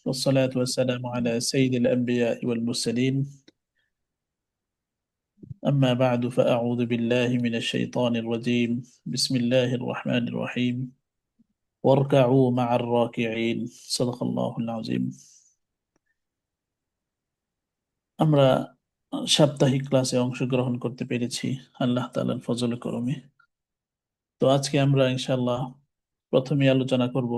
والصلاة والسلام على سيد الأنبياء والمرسلين. أما بعد فأعوذ بالله من الشيطان الرجيم. بسم الله الرحمن الرحيم. واركعوا مع الراكعين. صدق الله العظيم. আমরা সাপ্তাহিক ক্লাসে অংশগ্রহণ করতে পেরেছি আল্লাহ তাআলার ফজল করমে। তো আজকে আমরা ইনশাআল্লাহ প্রথমে আলোচনা করব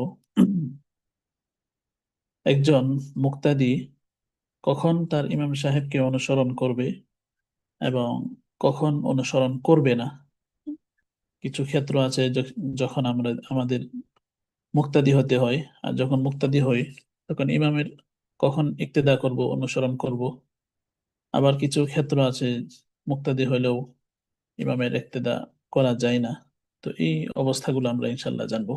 একজন মুক্তাদি কখন তার ইমাম সাহেবকে অনুসরণ করবে এবং কখন অনুসরণ করবে না। কিছু ক্ষেত্র আছে যখন আমরা আমাদের মুক্তাদি হতে হয়, আর যখন মুক্তাদি হই তখন ইমামের কখন ইক্তেদা করব, অনুসরণ করব। আবার কিছু ক্ষেত্র আছে মুক্তাদি হইলেও ইমামের ইক্তেদা করা যায় না। তো এই অবস্থাগুলো আমরা ইনশাল্লাহ জানবো।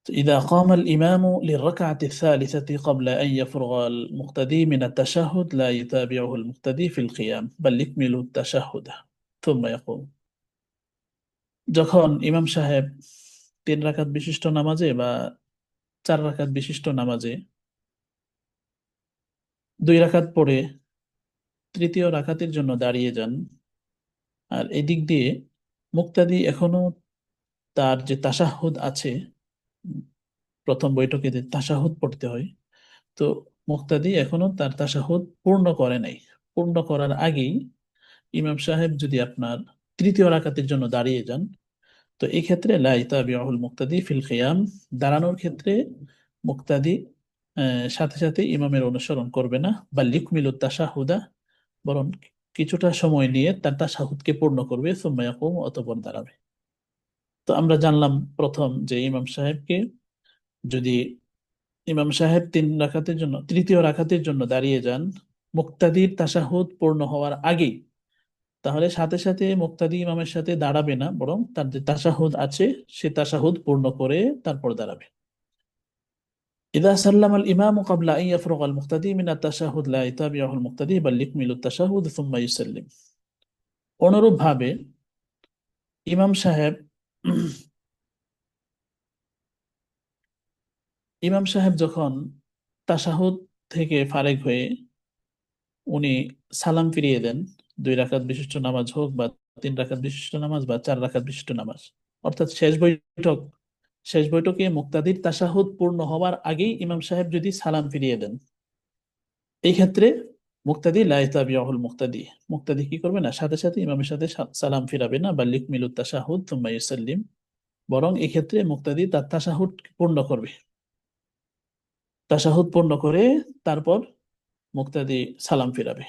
إذا قام الإمام للركعة الثالثة قبل أن يفرغ المقتدي من التشهد لا يتابعه المقتدي في القيام بل يكمل التشهد ثم يقوم। যখন ইমাম সাহেব 3 রাকাত বিশিষ্ট নামাজে বা 4 রাকাত বিশিষ্ট নামাজে 2 রাকাত পড়ে তৃতীয় রাকাতের জন্য দাঁড়িয়ে যান, আর এদিক দিয়ে মুক্তাদি এখনো তার যে তাশাহুদ আছে, উম, প্রথম বৈঠকে যে তাশাহুদ পড়তে হয়, তো মুক্তাদি এখনো তার তাশাহুদ পূর্ণ করে নাই। পূর্ণ করার আগেই ইমাম সাহেব যদি আপনার তৃতীয় রাকাতের জন্য দাঁড়িয়ে যান, তো এই ক্ষেত্রে লা ইতাবিউল মুক্তাদি ফিল কিয়াম, দাঁড়ানোর ক্ষেত্রে মুক্তাদি সাথে সাথে ইমামের অনুসরণ করবে না, বা লিকমিলুত তাশাহুদা, বরং কিছুটা সময় নিয়ে তার তাশাহুদকে পূর্ণ করবে, সুম্মা ইয়াকুম, অতঃপর দাঁড়াবে। তো আমরা জানলাম প্রথম যে যদি ইমাম সাহেব 3 রাকাতের জন্য তৃতীয় রাকাতের জন্য দাঁড়িয়ে যান মুক্তাদির তাশাহুদ পূর্ণ হওয়ার আগেই, তাহলে সাথে সাথে মুক্তাদি ইমামের সাথে দাঁড়াবে না, বরং তার যে তাশাহুদ আছে সে তাশাহুদ পূর্ণ করে তারপর দাঁড়াবে। إذا سلم الإمام قبل أن يفرغ المقتدي من التشهد لا يتابعه المقتدي بل يكمل التشهد ثم يسلم। অনুরূপভাবে ইমাম সাহেব ইমাম সাহেব যখন তাশাহুদ থেকে ফারেক হয়ে উনি সালাম ফিরিয়ে দেন, 2 রাকাত বিশিষ্ট নামাজ হোক বা 3 রাকাত বিশিষ্ট নামাজ বা 4 রাকাত বিশিষ্ট নামাজ, অর্থাৎ শেষ বৈঠকে মুক্তাদির তাশাহুদ পূর্ণ হওয়ার আগেই ইমাম সাহেব যদি সালাম ফিরিয়ে দেন, এই ক্ষেত্রে মুক্তাদি লা ইতাবিউল মুক্তাদি, মুক্তাদি কি করবে না, সাথে সাথে ইমামের সাথে সালাম ফিরাবে না, বা লিকমিলুত তাশাহুদ থুম্মা ইউসাল্লিম, বরং এই ক্ষেত্রে মুক্তাদি তার তাশাহুদ পূর্ণ করবে। তাশাহুদ পূর্ণ করে তারপর মুক্তাদি সালাম ফিরাবে।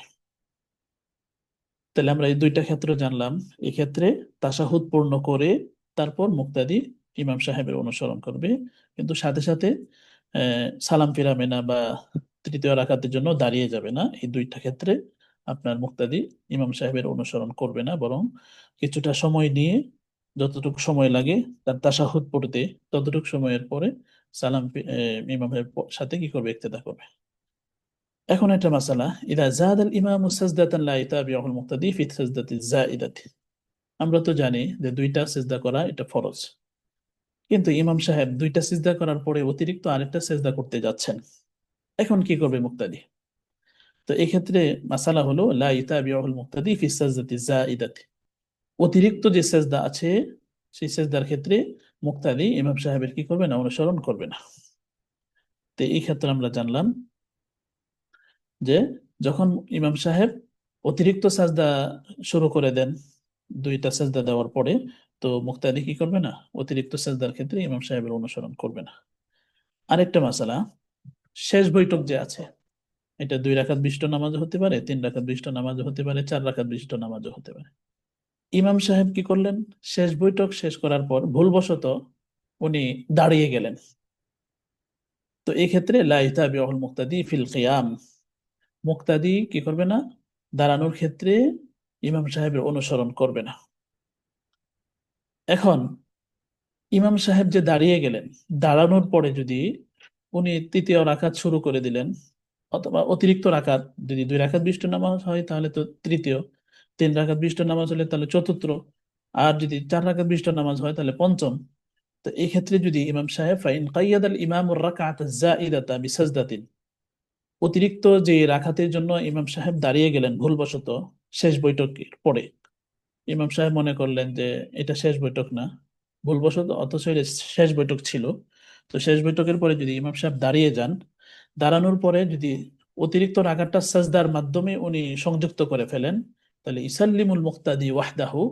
তাহলে আমরা এই 2টা ক্ষেত্র জানলাম। এই ক্ষেত্রে তাশাহুদ পূর্ণ করে তারপর মুক্তাদি ইমাম সাহেবের অনুসরণ করবে, কিন্তু সাথে সাথে সালাম ফিরাবে না বা তৃতীয় রাকাতের জন্য দাঁড়িয়ে যাবে না। এই 2টা ক্ষেত্রে আপনার মুক্তাদি ইমাম সাহেবের অনুসরণ করবে না, বরং কিছুটা সময় নিয়ে, যতটুকু সময় লাগে তার তাশাহুদ পড়তে, ততটুকু সময়ের পরে ইমামের সাথে কি করবে, ইক্তেদা করবে। এখন একটা মাসালা, ইদা জাদ আল ইমামু সাজদাতান লা ইতাবিউল মুক্তাদি ফি সাজদাতি জাইদাতি। আমরা তো জানি যে 2টা সিজদা করা এটা ফরজ, কিন্তু ইমাম সাহেব 2টা সিজদা করার পরে অতিরিক্ত আরেকটা সিজদা করতে যাচ্ছেন, এখন কি করবে মুক্তাদি? তো এই ক্ষেত্রে মাসালা হলো লা ইতাবিউল মুক্তাদি ফি সাজদাতি জাইদাতি, অতিরিক্ত যে সিজদা আছে সেই সিজদার ক্ষেত্রে মুক্তাদি ইমাম সাহেবের কি করবে না, অনুসরণ করবে না। তো এই ক্ষেত্রে আমরা জানলাম যে যখন ইমাম সাহেব অতিরিক্ত সাজদা শুরু করে দেন 2টা সাজদা দেওয়ার পরে, তো মুক্তাদি কি করবে না, অতিরিক্ত সাজদার ক্ষেত্রে ইমাম সাহেবের অনুসরণ করবে না। আরেকটা মাসালা, শেষ বৈঠক যে আছে, এটা 2 রাকাত বিশিষ্ট নামাজ হতে পারে, 3 রাকাত বিশিষ্ট নামাজ হতে পারে, 4 রাকাত বিশিষ্ট নামাজও হতে পারে। ইমাম সাহেব কি করলেন, শেষ বৈঠক শেষ করার পর ভুলবশত উনি দাঁড়িয়ে গেলেন, তো এই ক্ষেত্রে লা ইতাবিউল মুক্তাদি ফিল কিয়াম, মুক্তাদি কি করবে না, দাঁড়ানোর ক্ষেত্রে ইমাম সাহেবের অনুসরণ করবে না। এখন ইমাম সাহেব যে দাঁড়িয়ে গেলেন, দাঁড়ানোর পরে যদি উনি তৃতীয় রাকাত শুরু করে দিলেন, অথবা অতিরিক্ত রাকাত, যদি 2 রাকাত বিশিষ্ট নামাজ হয় তাহলে তো তৃতীয়, 3 রাকাত বিশিষ্ট নামাজ হলে তাহলে চতুর্থ, আর যদি 4 রাকাত বিশিষ্ট নামাজ হয় তাহলে পঞ্চম। তো এই ক্ষেত্রে যদি ইমাম সাহেব ফাইন কাইয়াদাল ইমামুর রাকাত যায়িদাতা বিসাজদাতিন, অতিরিক্ত যে রাকাতের জন্য ইমাম সাহেব দাঁড়িয়ে গেলেন ভুলবশত শেষ বৈঠকের পরে, ইমাম সাহেব মনে করলেন যে এটা শেষ বৈঠক না, ভুলবশত, অথচ এটা শেষ বৈঠক ছিল। তো শেষ বৈঠকের পরে যদি ইমাম সাহেব দাঁড়িয়ে যান, দাঁড়ানোর পরে যদি অতিরিক্ত রাকাতটা সাজদার মাধ্যমে উনি সংযুক্ত করে ফেলেন, তাহলে ইসাল্লিমুল মুক্তাদি ওয়াহদাহু,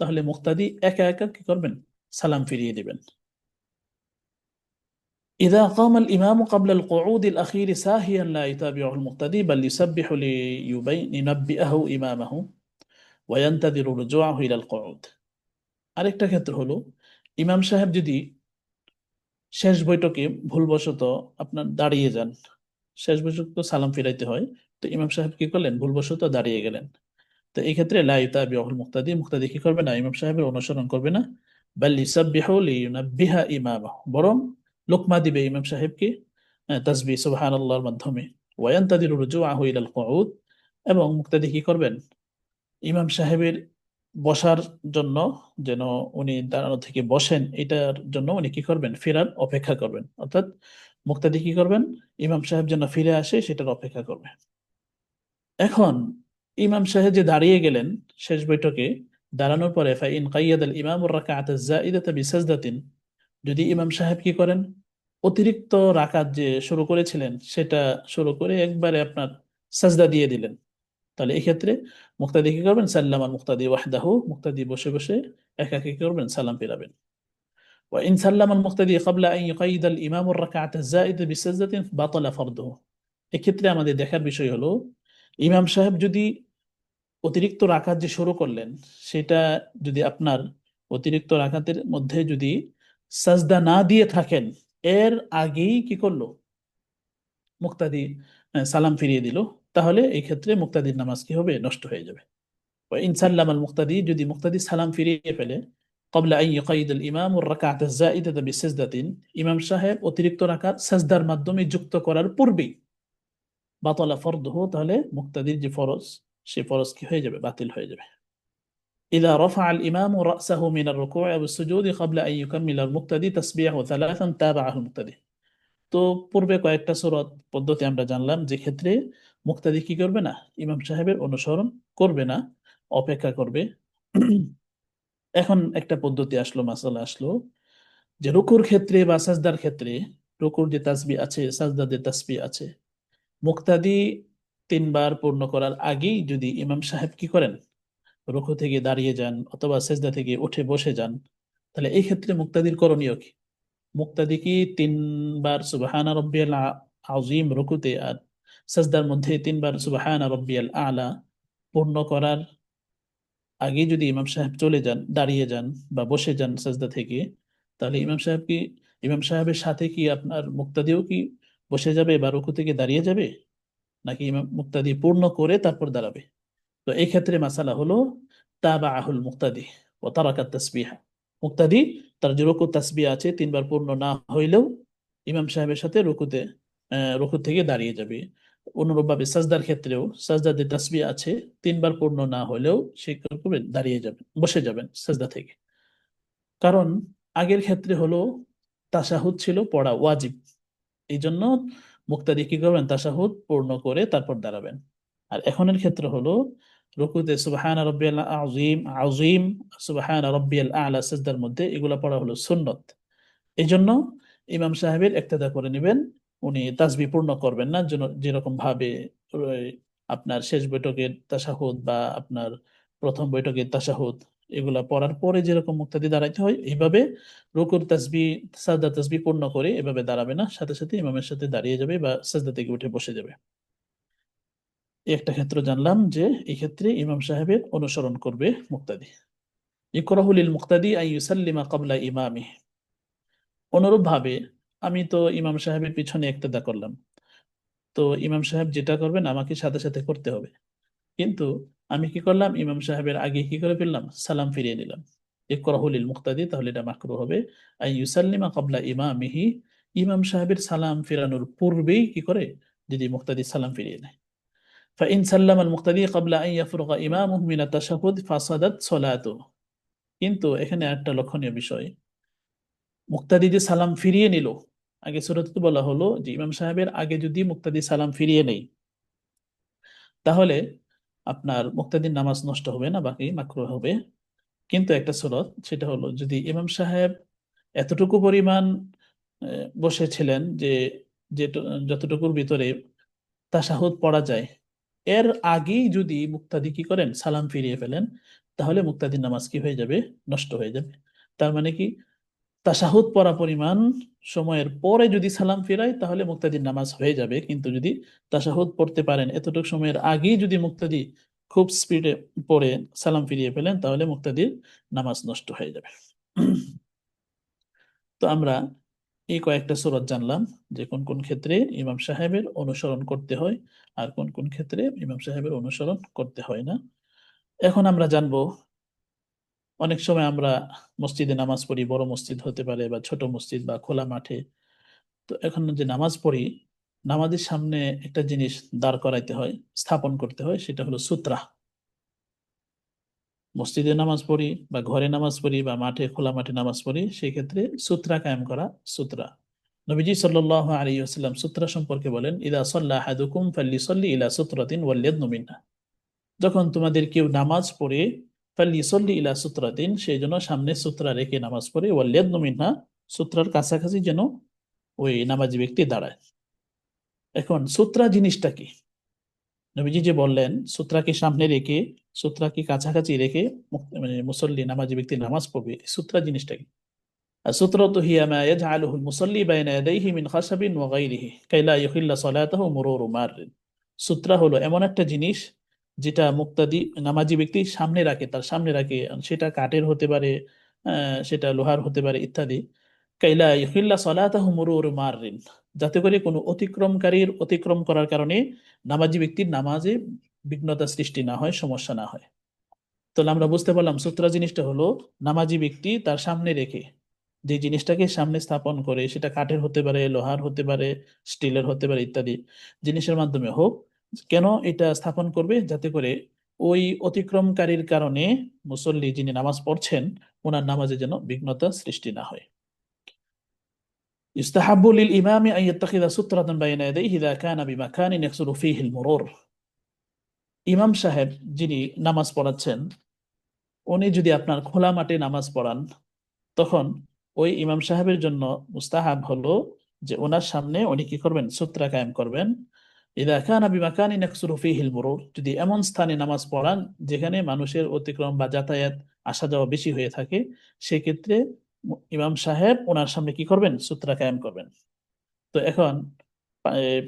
তাহলে মুক্তাদি একা একা কি করবেন? সালাম ফিরিয়ে দিবেন। إذا قام الإمام قبل القعود الأخير ساهيا لا يتابعه المقتدي بل يسبح لينبئه إمامه وينتظر رجوعه إلى القعود। আরেকটা ক্ষেত্র হলো, ইমাম সাহেব যদি শেষ বৈঠকে ভুলবশত আপনার দাঁড়িয়ে যান, শেষ বৈঠক তো সালাম ফিরাইতে হয়, তো ইমাম সাহেব কি করলেন? ভুলবশত দাঁড়িয়ে গেলেন। তো এই ক্ষেত্রে লা ইউতাবিউল মুক্তাদি, মুক্তাদি কি করবে না? ইমাম সাহেবের অনুসরণ করবে না। বাল ইউসাব্বিহু লিইউনাব্বিহা ইমামাহু, বরং লোকমা দিবে ইমাম সাহেবকে তাসবিহ সুবহানাল্লাহর মাধ্যমে। ওয়ায়ান্তাদিরু রুজুআহু ইলাল কুউদ, এবং মুক্তাদি কি করবেন? ইমাম সাহেবের বসার জন্য, যেন উনি দাঁড়ানো থেকে বসেন, এটার জন্য উনি কি করবেন? ফেরার অপেক্ষা করবেন। অর্থাৎ মুক্তাদি কি করবেন? ইমাম সাহেব যেন ফিরে আসে সেটার অপেক্ষা করবে। এখন ইমাম সাহেব যে দাঁড়িয়ে গেলেন শেষ বৈঠকে, দাঁড়ানোর পরে ফাইন কাইয়াদাল ইমামুর রাকাত যায়িদাতা বিসাজদাতিন, যদি ইমাম সাহেব কি করেন? অতিরিক্ত রাকাত যে শুরু করেছিলেন সেটা শুরু করে একবারে আপনার সাজদা দিয়ে দিলেন, তাহলে এই ক্ষেত্রে মুক্তাদি কি করবেন? সাল্লাম আল মুক্তাদি ওয়াহদাহু, মুক্তাদি বসে বসে একা কি করবেন? সালাম ফিরাবেন। وإن سلم المقتدي قبل أن يقيد الإمام الركعة الزائدة بسجدة بطل فرضه। এক্ষেত্রে আমাদের দেখার বিষয় হলো, ইমাম সাহেব যদি অতিরিক্ত রাকাত যে শুরু করলেন সেটা যদি আপনার অতিরিক্ত রাকাতের মধ্যে যদি সাজদা না দিয়ে থাকেন, এর আগেই কি করলো? মুক্তাদি সালাম ফিরিয়ে দিল, তাহলে এই ক্ষেত্রে মুক্তাদির নামাজ কি হবে? নষ্ট হয়ে যাবে। وإن سلم المقتدي, যদি মুক্তাদি সালাম ফিরিয়ে ফেলে قبل أن يقيد الإمام الركعة الزائدة بسجدة, ইমাম সাহেব অতিরিক্ত রাকাত সাজদার মাধ্যমে যুক্ত করার পূর্বেই বাতলা ফরদহু, তাহলে মুক্তাদির যে ফরজ, সে ফরজ কি হয়ে যাবে? বাতিল হয়ে যাবে। إذا رفع الإمام رأسه من الركوع أو السجود قبل أن يكمل المقتدي تسبيحه ثلاثا تابعه المقتدي। তো পূর্বে কয়েকটা সূরত পদ্ধতি আমরা জানলাম যে ক্ষেত্রে মুক্তাদি কি করবে না? ইমাম সাহেবের অনুসরণ করবে না, অপেক্ষা করবে। এখন একটা পদ্ধতি আসলো, মাসালা আসলো, যে রুকুর ক্ষেত্রে বা সাজদার ক্ষেত্রে, রুকুর যে তাসবিহ আছে, সাজদার যে তাসবিহ আছে, মুক্তাদি তিনবার পূর্ণ করার আগেই যদি ইমাম সাহেব কি করেন? রুকু থেকে দাঁড়িয়ে যান অথবা সেজদা থেকে উঠে বসে যান, তাহলে এই ক্ষেত্রে মুক্তাদির করণীয় কি? মুক্তাদি কি তিনবার সুবহানা রব্বিয়াল আযীম রুকুতে আর সাজদার মধ্যে তিনবার সুবহানা রব্বিয়াল আলা পূর্ণ করার আগে যদি ইমাম সাহেব চলে যান, দাঁড়িয়ে যান বা বসে যান সাজদা থেকে, তাহলে ইমাম সাহেবের সাথে কি আপনার মুক্তাদিও কি বসে যাবে বা রুকু থেকে দাঁড়িয়ে যাবে, নাকি ইমাম মুক্তাদি পূর্ণ করে তারপর দাঁড়াবে? তো এই ক্ষেত্রে মাসালা হলো তাবাআহুল মুক্তাদি ওয়া তারাকাত তাসবিহা। মুক্তাদি তার যে রুকু তাসবিহ আছে তিনবার পূর্ণ না হইলেও ইমাম সাহেবের সাথে রুকু থেকে দাঁড়িয়ে যাবে। অনুরূপভাবে সাজদার ক্ষেত্রেও সাজদার যে তাসবিহ আছে তিনবার পূর্ণ না হলেও সে কি করবে? দাঁড়িয়ে যাবেন, বসে যাবেন সাজদা থেকে। কারণ আগের ক্ষেত্রে হলো তাশাহুদ ছিল পড়া ওয়াজিব, এই জন্য মুক্তাদি কি করবেন? তাশাহুদ পূর্ণ করে তারপর দাঁড়াবেন। আর এখনের ক্ষেত্রে হলো রুকুতে সুবহানা রাব্বিয়াল আযীম আযীম, সুবহানা রাব্বিয়াল আ'লা, সিজদার মধ্যে এগুলা পড়া হলো সুন্নত। এই জন্য ইমাম সাহেবের ইক্তেদা করে নেবেন, উনি তাসবিহ পূর্ণ করবেন না, যেরকম ভাবে ওই আপনার শেষ বৈঠকের তাশাহুদ বা আপনার প্রথম বৈঠকের তাশাহুদ এগুলা পড়ার পরে যেরকম মুক্তাদি দাঁড়াইতে হয়, এইভাবে রুকুর তাসবিহ সাজদা তাসবিহ পূর্ণ করে এভাবে দাঁড়াবে না, সাথে সাথে ইমামের সাথে দাঁড়িয়ে যাবে বা সাজদা থেকে উঠে বসে যাবে। এই একটা ক্ষেত্র জানলাম যে এই ক্ষেত্রে ইমাম সাহেবের অনুসরণ করবে মুক্তাদি। ইকরাহু লিল মুক্তাদি আন ইউসাল্লিমা ক্বাবলা ইমামিহি। অনুরূপ ভাবে আমি তো ইমাম সাহেবের পিছনে ইক্তেদা করলাম, তো ইমাম সাহেব যেটা করবেন আমাকে সাথে সাথে করতে হবে, কিন্তু আমি কি করলাম? ইমাম সাহেবের আগে কি করে ফেললাম? সালাম ফিরিয়ে নিলাম। ইকরাহু লিল মুক্তাদি, তাহলে এটা মাকরুহ হবে। আন ইউসাল্লিমা ক্বাবলা ইমামিহি, ইমাম সাহেবের সালাম ফিরানোর পূর্বেই কি করে? যদি মুক্তাদি সালাম ফিরিয়ে নেয়। فإن سلم المقتدي قبل أن يفرغ إمامه من التشهد فسدت صلاته। কিন্তু এখানে একটা লক্ষণীয় বিষয়, মুক্তাদি যে সালাম ফিরিয়ে নিল, আগে সূরাতে তো বলা হলো যে ইমাম সাহেবের আগে যদি মুক্তাদি সালাম ফিরিয়ে নেই, তাহলে আপনার মুক্তাদির নামাজ নষ্ট হবে না, বাকি মাকরুহ হবে। কিন্তু একটা সুরত, সেটা হলো যদি ইমাম সাহেব এতটুকু পরিমাণ বসেছিলেন যে যতটুকুর ভিতরে তাশাহুদ পড়া যায়, এর আগেই যদি মুক্তাদি কি করেন, সালাম ফিরিয়ে ফেলেন, তাহলে মুক্তাদির নামাজ কি হয়ে যাবে, নষ্ট হয়ে যাবে। তার মানে কি, তাশাহুদ পড়া পরিমাণ সময়ের পরে যদি সালাম ফিরায় তাহলে মুক্তাদির নামাজ হয়ে যাবে, কিন্তু যদি তাশাহুদ পড়তে পারেন এতটুকু সময়ের আগেই যদি মুক্তাদি খুব স্পিডে পড়ে সালাম ফিরিয়ে ফেলেন, তাহলে মুক্তাদির নামাজ নষ্ট হয়ে যাবে। তো আমরা এই কয়েকটা সূরা জানলাম যে কোন কোন ক্ষেত্রে ইমাম সাহেবের অনুসরণ করতে হয় আর কোন কোন ক্ষেত্রে ইমাম সাহেবের অনুসরণ করতে হয় না। এখন আমরা জানবো, অনেক সময় আমরা মসজিদে নামাজ পড়ি, বড় মসজিদ হতে পারে বা ছোট মসজিদ বা খোলা মাঠে। তো এখন যে নামাজ পড়ি, নামাজের সামনে একটা জিনিস দাঁড় করাইতে হয়, স্থাপন করতে হয়, সেটা হলো সুতরা। মসজিদে নামাজ পড়ি বা ঘরে নামাজ পড়ি বা মাঠে, খোলা মাঠে নামাজ পড়ি, সেই ক্ষেত্রে সুতরা কায়েম করা, সুতরা। নবীজি সাল্লাল্লাহু আলাইহি ওয়াসাল্লাম সুতরা সম্পর্কে বলেন, ইদা সাল্লা আহাদুকুম ফাল্লিসাল্লি ইলা সুতরাতিন ওয়ালিয়াদনু মিনহা। যখন তোমাদের কেউ নামাজ পড়ে, ফাল্লিসাল্লি ইলা সুতরাতিন, সেই জন্য সামনে সুতরা রেখে নামাজ পড়ে, ওয়ালিয়াদনু মিনহা, সুতরার কাছাকাছি যেন ওই নামাজি ব্যক্তি দাঁড়ায়। এখন সুতরা জিনিসটা কি? নবীজি যে বললেন সূত্রাকে সামনে রেখে, সূত্রাকে কাছাকাছি রেখে মানে মুসল্লি নামাজি ব্যক্তি নামাজ পড়বে, সূত্রা জিনিসটা কি? السترة هي ما يجعله المصلي بين يديه من خشب وغيره كي لا يخل صلاته مرور مار। সূত্রা হলো এমন একটা জিনিস যেটা মুক্তাদি নামাজি ব্যক্তি সামনে রাখে, তার সামনে রাখে, সেটা কাঠের হতে পারে, সেটা লোহার হতে পারে ইত্যাদি। কাইলা ইহিল্লা সালাতাহু মুরুর মাররিন, যাতে করে কোনো অতিক্রমকারীর অতিক্রম করার কারণে নামাজি ব্যক্তির নামাজে বিঘ্নতা সৃষ্টি না হয়, সমস্যা না হয়। তাহলে আমরা বুঝতে পারলাম সূত্রা জিনিসটা হলো নামাজি ব্যক্তি তার সামনে রেখে যে জিনিসটাকে সামনে স্থাপন করে, সেটা কাঠের হতে পারে, লোহার হতে পারে, স্টিলের হতে পারে ইত্যাদি জিনিসের মাধ্যমে হোক, কেন এটা স্থাপন করবে, যাতে করে ওই অতিক্রমকারীর কারণে মুসল্লি যিনি নামাজ পড়ছেন ওনার নামাজে যেন বিঘ্নতা সৃষ্টি না হয়। يستحب للإمام أن يتخذ سترة بين يديه إذا كان بمكان يحصل فيه المرور। ইমাম সাহেব যিনি নামাজ পড়াচ্ছেন, উনি যদি আপনার খোলা মাঠে নামাজ পড়ান, তখন ওই ইমাম সাহেবের জন্য মুস্তাহাব হলো যে ওনার সামনে উনি কি করবেন, সুতরা কায়েম করবেন। ইদা কানা বিমাকানিন ইয়াকসুরু ফীহিল মুরুর, যদি এমন স্থানে নামাজ পড়ান যেখানে মানুষের অতিক্রম বা যাতায়াত আসা যাওয়া বেশি হয়ে থাকে, সেক্ষেত্রে ইমাম সাহেব ওনার সামনে কি করবেন, সুতরা কায়েম করবেন। তো এখন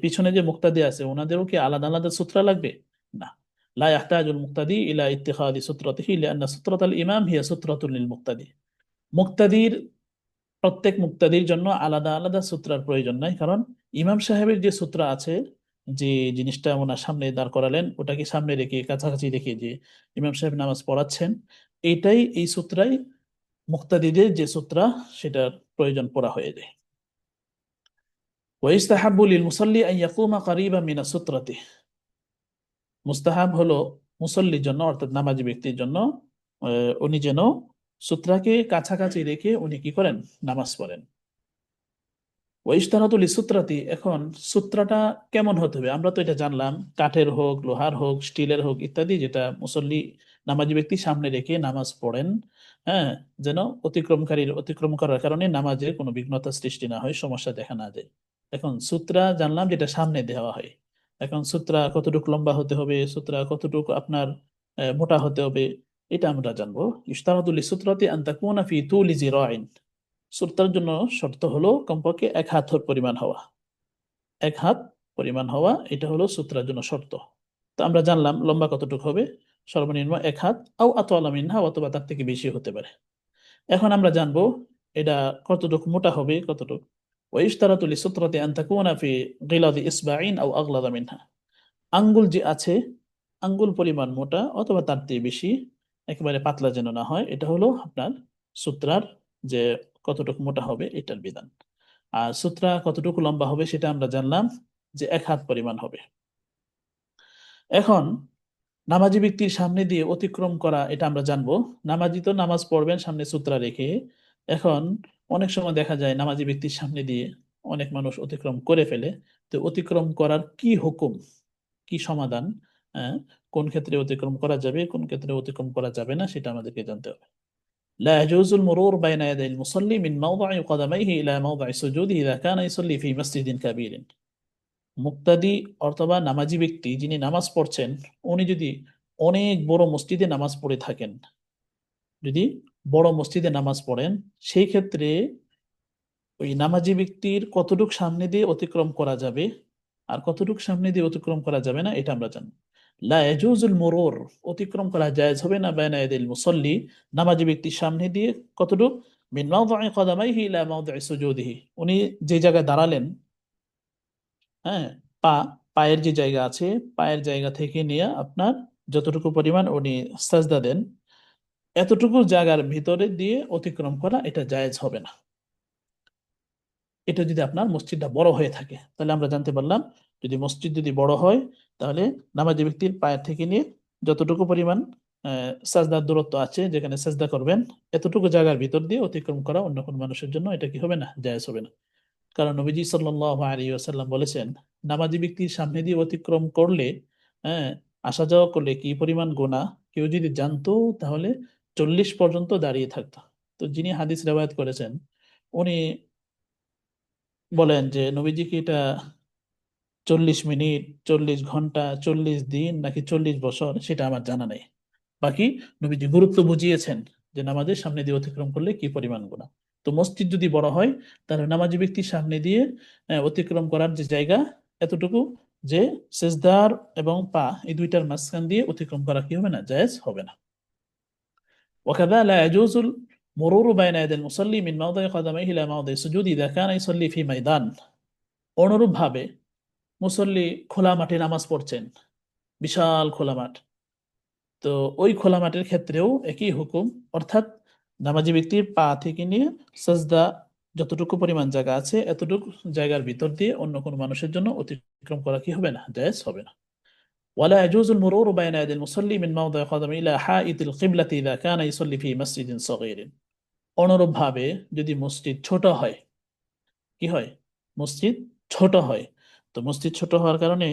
পিছনে যে মুক্তাদি আছে ওনাদেরও কি আলাদা আলাদা সূত্র লাগবে? না। লা ইয়াহতাজুল মুক্তাদি ইলা ইত্তিখাদি সুত্রাতিহি লিআন্না সুত্রাতাল ইমাম হিয়া সুত্রাতুল লিল মুক্তাদি। মুক্তাদির, প্রত্যেক মুক্তাদির জন্য আলাদা আলাদা সূত্রার প্রয়োজন নাই, কারণ ইমাম সাহেবের যে সূত্র আছে, যে জিনিসটা ওনার সামনে দাঁড় করালেন, ওটাকে সামনে রেখে কাছাকাছি রেখে যে ইমাম সাহেব নামাজ পড়াচ্ছেন, এইটাই, এই সূত্রাই মুক্তাদিদের যে সূত্রা, সেটার প্রয়োজন পড়া হয়ে যায়। ويستحب للمصلي أن يقوم قريبا من السترة। মুস্তাহাব হলো মুসল্লির জন্য, অর্থাৎ নামাজি ব্যক্তির জন্য, উনি যেন সূত্রাকে কাছাকাছি রেখে উনি কি করেন, নামাজ পড়েন। ওয়াইশতারাতুল সূত্রাতি, এখন সূত্রাটা কেমন হতে হবে? আমরা তো এটা জানলাম, কাঠের হোক, লোহার হোক, স্টিলের হোক ইত্যাদি, যেটা মুসল্লি নামাজি ব্যক্তি সামনে রেখে নামাজ পড়েন, হ্যাঁ, যেন অতিক্রমকারীর অতিক্রম করার কারণে নামাজে কোনো বিঘ্নতা সৃষ্টি না হয়, সমস্যা দেখা না যায়। এখন সূত্রা জানলাম যেটা সামনে দেওয়া হয়। এখন সূত্রা কতটুকু লম্বা হতে হবে, সূত্রা কতটুকু আপনার মোটা হতে হবে, এটা আমরা জানবো। ইশতারাতুল সূত্রাতি আন তাকুনা ফি তুলি জিরাইন। সূত্রের জন্য শর্ত হলো কমপক্ষে 1 হাত পরিমাণ হওয়া। 1 হাত পরিমাণ হওয়া, এটা হলো সূত্রের জন্য শর্ত। তো আমরা জানলাম লম্বা কতটুকু হবে, সর্বনিম্ন 1 হাত, আও আতওয়ালা মিনহা, অথবা তার থেকে বেশি হতে পারে। এখন আমরা জানবো এটা কতটুকু মোটা হবে, কতটুকু। ওয়াইশতারাতু লিসূত্রাতি আন তাকুনা ফি গিলাদি ইসবাঈন আও আগলাদা মিনহা। আঙ্গুল যে আছে, আঙ্গুল পরিমাণ মোটা অথবা তার থেকে বেশি, একেবারে পাতলা যেন না হয়, এটা হলো আপনার সূত্রার যে কতটুকু মোটা হবে এটার বিধান। আর সূত্রা কতটুকু লম্বা হবে সেটা আমরা জানলাম যে 1 হাত পরিমাণ হবে। এখন নামাজি ব্যক্তির সামনে দিয়ে অতিক্রম করা, এটা আমরা জানবো। নামাজি তো নামাজ পড়বেন সামনে সূত্রা রেখে। এখন অনেক সময় দেখা যায় নামাজি ব্যক্তির সামনে দিয়ে অনেক মানুষ অতিক্রম করে ফেলে। তো অতিক্রম করার কি হুকুম, কি সমাধান, আহ, কোন ক্ষেত্রে অতিক্রম করা যাবে, কোন ক্ষেত্রে অতিক্রম করা যাবে না, সেটা আমাদেরকে জানতে হবে। لا يجوز المرور بين يدي المصلي من موضع قدميه إلى موضع سجوده إذا كان يصلي في مسجد كبير। মুক্তাদি অথবা নামাজি ব্যক্তি যিনি নামাজ পড়ছেন, উনি যদি অনেক বড় মসজিদে নামাজ পড়ে থাকেন, যদি বড় মসজিদে নামাজ পড়েন, সেই ক্ষেত্রে ওই নামাজি ব্যক্তির কতটুক সামনে দিয়ে অতিক্রম করা যাবে আর কতটুক সামনে দিয়ে অতিক্রম করা যাবে না, এটা আমরা জানি। লা ইয়াজুজুল মুরুর, অতিক্রম করা জায়েজ হবে না বাইনা ইয়াদিল মুসাল্লি, নামাজি ব্যক্তির সামনে দিয়ে কতটুক, মিন মাওদি'i কদামাইহি ইলা মাওদি'i সুজুদিহি, উনি যে জায়গায় দাঁড়ালেন, হ্যাঁ, পা পায়ের যে জায়গা আছে, পায়ের জায়গা থেকে নিয়ে আপনার যতটুকু পরিমাণ উনি সাজদা দেন, এতটুকু জায়গার ভিতরে দিয়ে অতিক্রম করা এটা জায়েজ হবে না। এটা যদি আপনার মসজিদটা বড় হয়ে থাকে, তাহলে আমরা জানতে পারলাম যদি মসজিদ যদি বড় হয়, তাহলে নামাজি ব্যক্তির পায়ের থেকে নিয়ে যতটুকু পরিমাণ সাজদার দূরত্ব আছে, যেখানে সাজদা করবেন, এতটুকু জায়গার ভিতর দিয়ে অতিক্রম করা অন্য কোনো মানুষের জন্য এটা কি হবে না, জায়েজ হবে না। কারণ নবীজি সাল্লাল্লাহু আলাইহি ওয়াসাল্লাম বলেছেন, নামাজি ব্যক্তির সামনে দিয়ে অতিক্রম করলে, হ্যাঁ, আসা যাওয়া করলে কি পরিমাণ গুনাহ কেউ যদি জানতো, তাহলে 40 পর্যন্ত দাঁড়িয়ে থাকতো। তো যিনি হাদিস রেওয়ায়াত করেছেন, উনি বলেন যে নবীজি কি এটা 40 মিনিট, 40 ঘন্টা, 40 দিন নাকি 40 বছর, সেটা আমার জানা নেই। বাকি নবীজি গুরুত্ব বুঝিয়েছেন যে নামাজের সামনে দিয়ে অতিক্রম করলে কি পরিমাণ গুনাহ। তো মসজিদ যদি বড় হয়, তাহলে নামাজি ব্যক্তির সামনে দিয়ে অতিক্রম করার যে জায়গা এতটুকু, যে সেজদার এবং পা এই দুইটার মাঝখান দিয়ে অতিক্রম করা কি হবে না, জায়েজ হবে না। وكذا لا يجوز المرور بين يدي المصلي من موضع قدميه إلى موضع السجود إذا كان يصلي في ميدان। অনুরূপভাবে মুসল্লি খোলা মাঠে নামাজ পড়ছেন, বিশাল খোলা মাঠ, তো ওই খোলা মাঠের ক্ষেত্রেও একই হুকুম, অর্থাৎ নামাজি ব্যক্তির পা থেকে নিয়ে সাজদা যতটুকু পরিমাণ জায়গা আছে, এতটুকু জায়গার ভিতর দিয়ে অন্য কোনো মানুষের জন্য অতিক্রম করা কি হবে না, জায়েজ হবে না। ولا يجوز المرور بين يدي المصلي من موضع قدمه إلى حائط القبلة إذا كان يصلي في مسجد صغير। অনুরূপভাবে যদি মসজিদ ছোট হয়, কি হয়, মসজিদ ছোট হয়, তো মসজিদ ছোট হওয়ার কারণে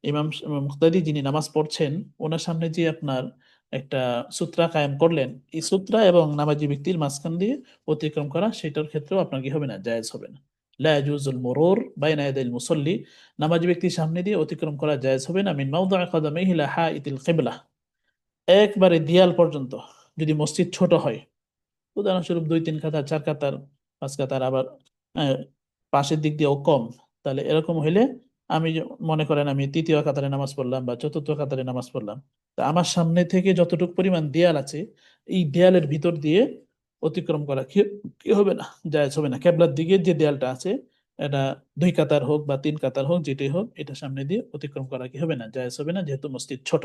ইমাম মুক্তাদি যিনি নামাজ পড়ছেন, ওনার সামনে যে আপনার একটা সূত্রা কায়েম করলেন, এই সূত্রা এবং নামাজি ব্যক্তির মাঝখান দিয়ে অতিক্রম করা, সেটার ক্ষেত্রেও আপনার কি হবে না, জায়েজ হবে না। লা ইয়াজুজুল মুরুর বাইনা ইয়াদাইল মুসাল্লি, নামাজি ব্যক্তির সামনে দিয়ে অতিক্রম করা জায়েজ হবে না, মিন মাওদি'i কদামাইহি ইলা হাইতিল কিবলা, একবারে দিয়াল পর্যন্ত। যদি মসজিদ ছোট হয়, উদাহরণস্বরূপ 2-3 কাতার, 4 কাতার, 5 কাতার, আবার আহ, পাশের দিক দিয়েও কম, তাহলে এরকম হইলে আমি মনে করেন আমি তৃতীয় কাতারে নামাজ পড়লাম বা চতুর্থ কাতারে নামাজ পড়লাম, তা আমার সামনে থেকে যতটুকু পরিমাণ দেয়াল আছে, এই দেয়ালের ভিতর দিয়ে অতিক্রম করা কি কি হবে না, জায়েজ হবে না। কেবলার দিকে যে দেয়ালটা আছে, এটা 2 কাতার হোক বা 3 কাতার হোক, যেটাই হোক, এটা সামনে দিয়ে অতিক্রম করা কি হবে না, জায়েজ হবে না, যেহেতু মসজিদ ছোট।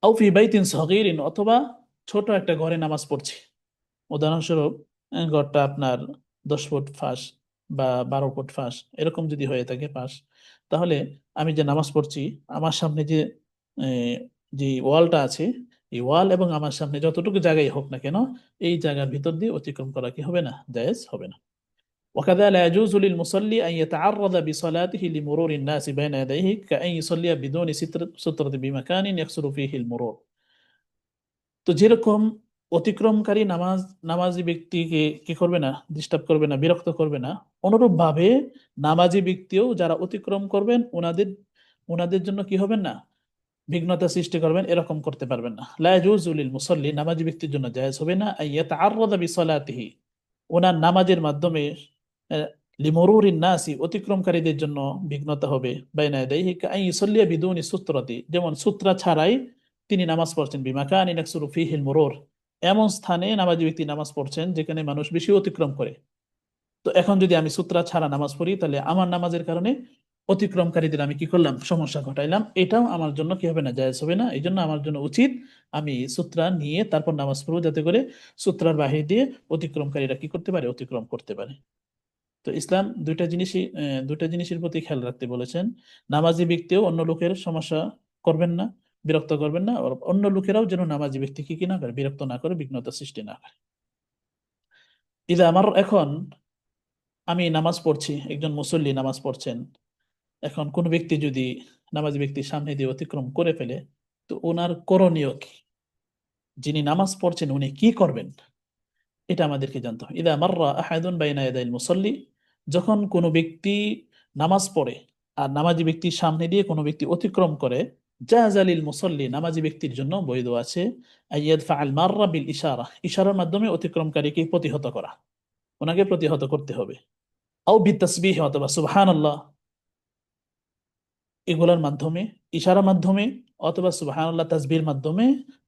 আও ফি বাইতিন সগীরিন, অথবা ছোট একটা ঘরে নামাজ পড়ছি, উদাহরণস্বরূপ ঘরটা আপনার 10 ফুট ফাঁস বা 12 ফুট ফাঁস, এরকম যদি হয়ে থাকে ফাঁস, তাহলে আমি যে নামাজ পড়ছি, আমার সামনে যে আহ, যে ওয়ালটা আছে, এই ওয়াল এবং আমার সামনে যতটুকু জায়গায় হোক না কেন, এই জায়গার ভিতর দিয়ে অতিক্রম করা কি হবে না, জায়েজ হবে না। وكذا لا يجوز للمصلي أن يتعرض بصلاته لمرور الناس بين يديه كأن يصلي بدون سترة بمكان يقصر فيه المرور। তো যেরকম অতিক্রমকারী নামাজি ব্যক্তিকে কি করবে না, ডিস্টার্ব করবে না, বিরক্ত করবে না, অনুরূপ ভাবে নামাজি ব্যক্তিও যারা অতিক্রম করবেন, ওনাদের ওনাদের জন্য কি হবেন না, বিঘ্নতা সৃষ্টি করবেন, এরকম করতে পারবেন না। লা ইয়াজুজু লিল মুসাল্লি, নামাজি ব্যক্তির জন্য জায়েজ হবে না, আইয়াতাআররাদা বিসালাতিহি, ওনার নামাজের মাধ্যমে আহ, লিমুরুরিন নাসি, অতিক্রমকারীদের জন্য বিঘ্নতা হবে, বাইনা ইয়াদাইহি কাআন ইউসাল্লিয়া বিদুনি সুত্রাতি, যেমন সূত্রা ছাড়াই তিনি নামাজ পড়ছেন, বিমাকানিন ইয়াকসুরু ফীহিল মুরুর, এমন স্থানে নামাজি ব্যক্তি নামাজ পড়ছেন যেখানে মানুষ বেশি অতিক্রম করে। তো এখন যদি আমি সূত্রা ছাড়া নামাজ পড়ি, তাহলে আমার নামাজের কারণে অতিক্রমকারীদের আমি কি করলাম, সমস্যা ঘটাইলাম, এটাও আমার জন্য কি হবে না, জায়েজ হবে না। এই জন্য আমার জন্য উচিত আমি সূত্রা নিয়ে তারপর নামাজ পড়বো, যাতে করে সূত্রার বাহির দিয়ে অতিক্রমকারীরা কি করতে পারে, অতিক্রম করতে পারে। তো ইসলাম দুইটা জিনিসের প্রতি খেয়াল রাখতে বলেছেন। নামাজি ব্যক্তিও অন্য লোকের সমস্যা করবেন না, বিরক্ত করবেন না, আর অন্য লোকেরাও যেন নামাজি ব্যক্তিকে কি না করে, বিরক্ত না করে, বিঘ্নতা সৃষ্টি না করে। আমার এখন আমি নামাজ পড়ছি, একজন মুসল্লি নামাজ পড়ছেন। এখন কোন ব্যক্তি যদি নামাজি ব্যক্তির সামনে দিয়ে অতিক্রম করে ফেলে, তো ওনার করণীয় কি? যিনি নামাজ পড়ছেন উনি কি করবেন, এটা আমাদেরকে জানতে হবে। ইদা মাররা আহাদুন বাইনা ইয়াদাইল মুসাল্লি, যখন কোনো ব্যক্তি নামাজ পড়ে আর নামাজি ব্যক্তির সামনে দিয়ে কোনো ব্যক্তি অতিক্রম করে, জাযালিল মুসাল্লি, নামাজি ব্যক্তির জন্য বৈধ আছে আইয়াদ ফাআল মাররা বিল ইশারা, ইশারার মাধ্যমে অতিক্রমকারীকে প্রতিহত করা, ওনাকে প্রতিহত করতে হবে। আও বিতাসবিহ, অথবা সুবহানাল্লাহ, এগুলোর মাধ্যমে, ইশারার মাধ্যমে অথবা সুবহানাল্লাহ তাসবিহর মাধ্যমে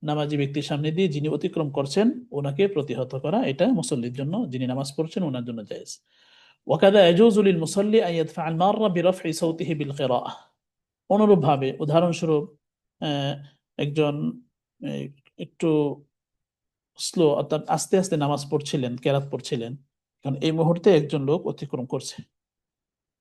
নামাজি ব্যক্তির সামনে দিয়ে যিনি অতিক্রম করছেন ওনাকে প্রতিহত করা, এটা মুসল্লির জন্য, যিনি নামাজ পড়ছেন ওনার জন্য জায়েজ। ওয়াকাদা ইয়াজুজু লিল মুসাল্লি আন ইয়াদফা আল মাররা বিরাফই সাওতিহি বিল কিরাআহ, অনুরূপভাবে উদাহরণস্বরূপ আহ, একজন আহ, একটু স্লো অর্থাৎ আস্তে আস্তে নামাজ পড়ছিলেন, কেরাত পড়ছিলেন, কারণ এই মুহূর্তে একজন লোক অতিক্রম করছে,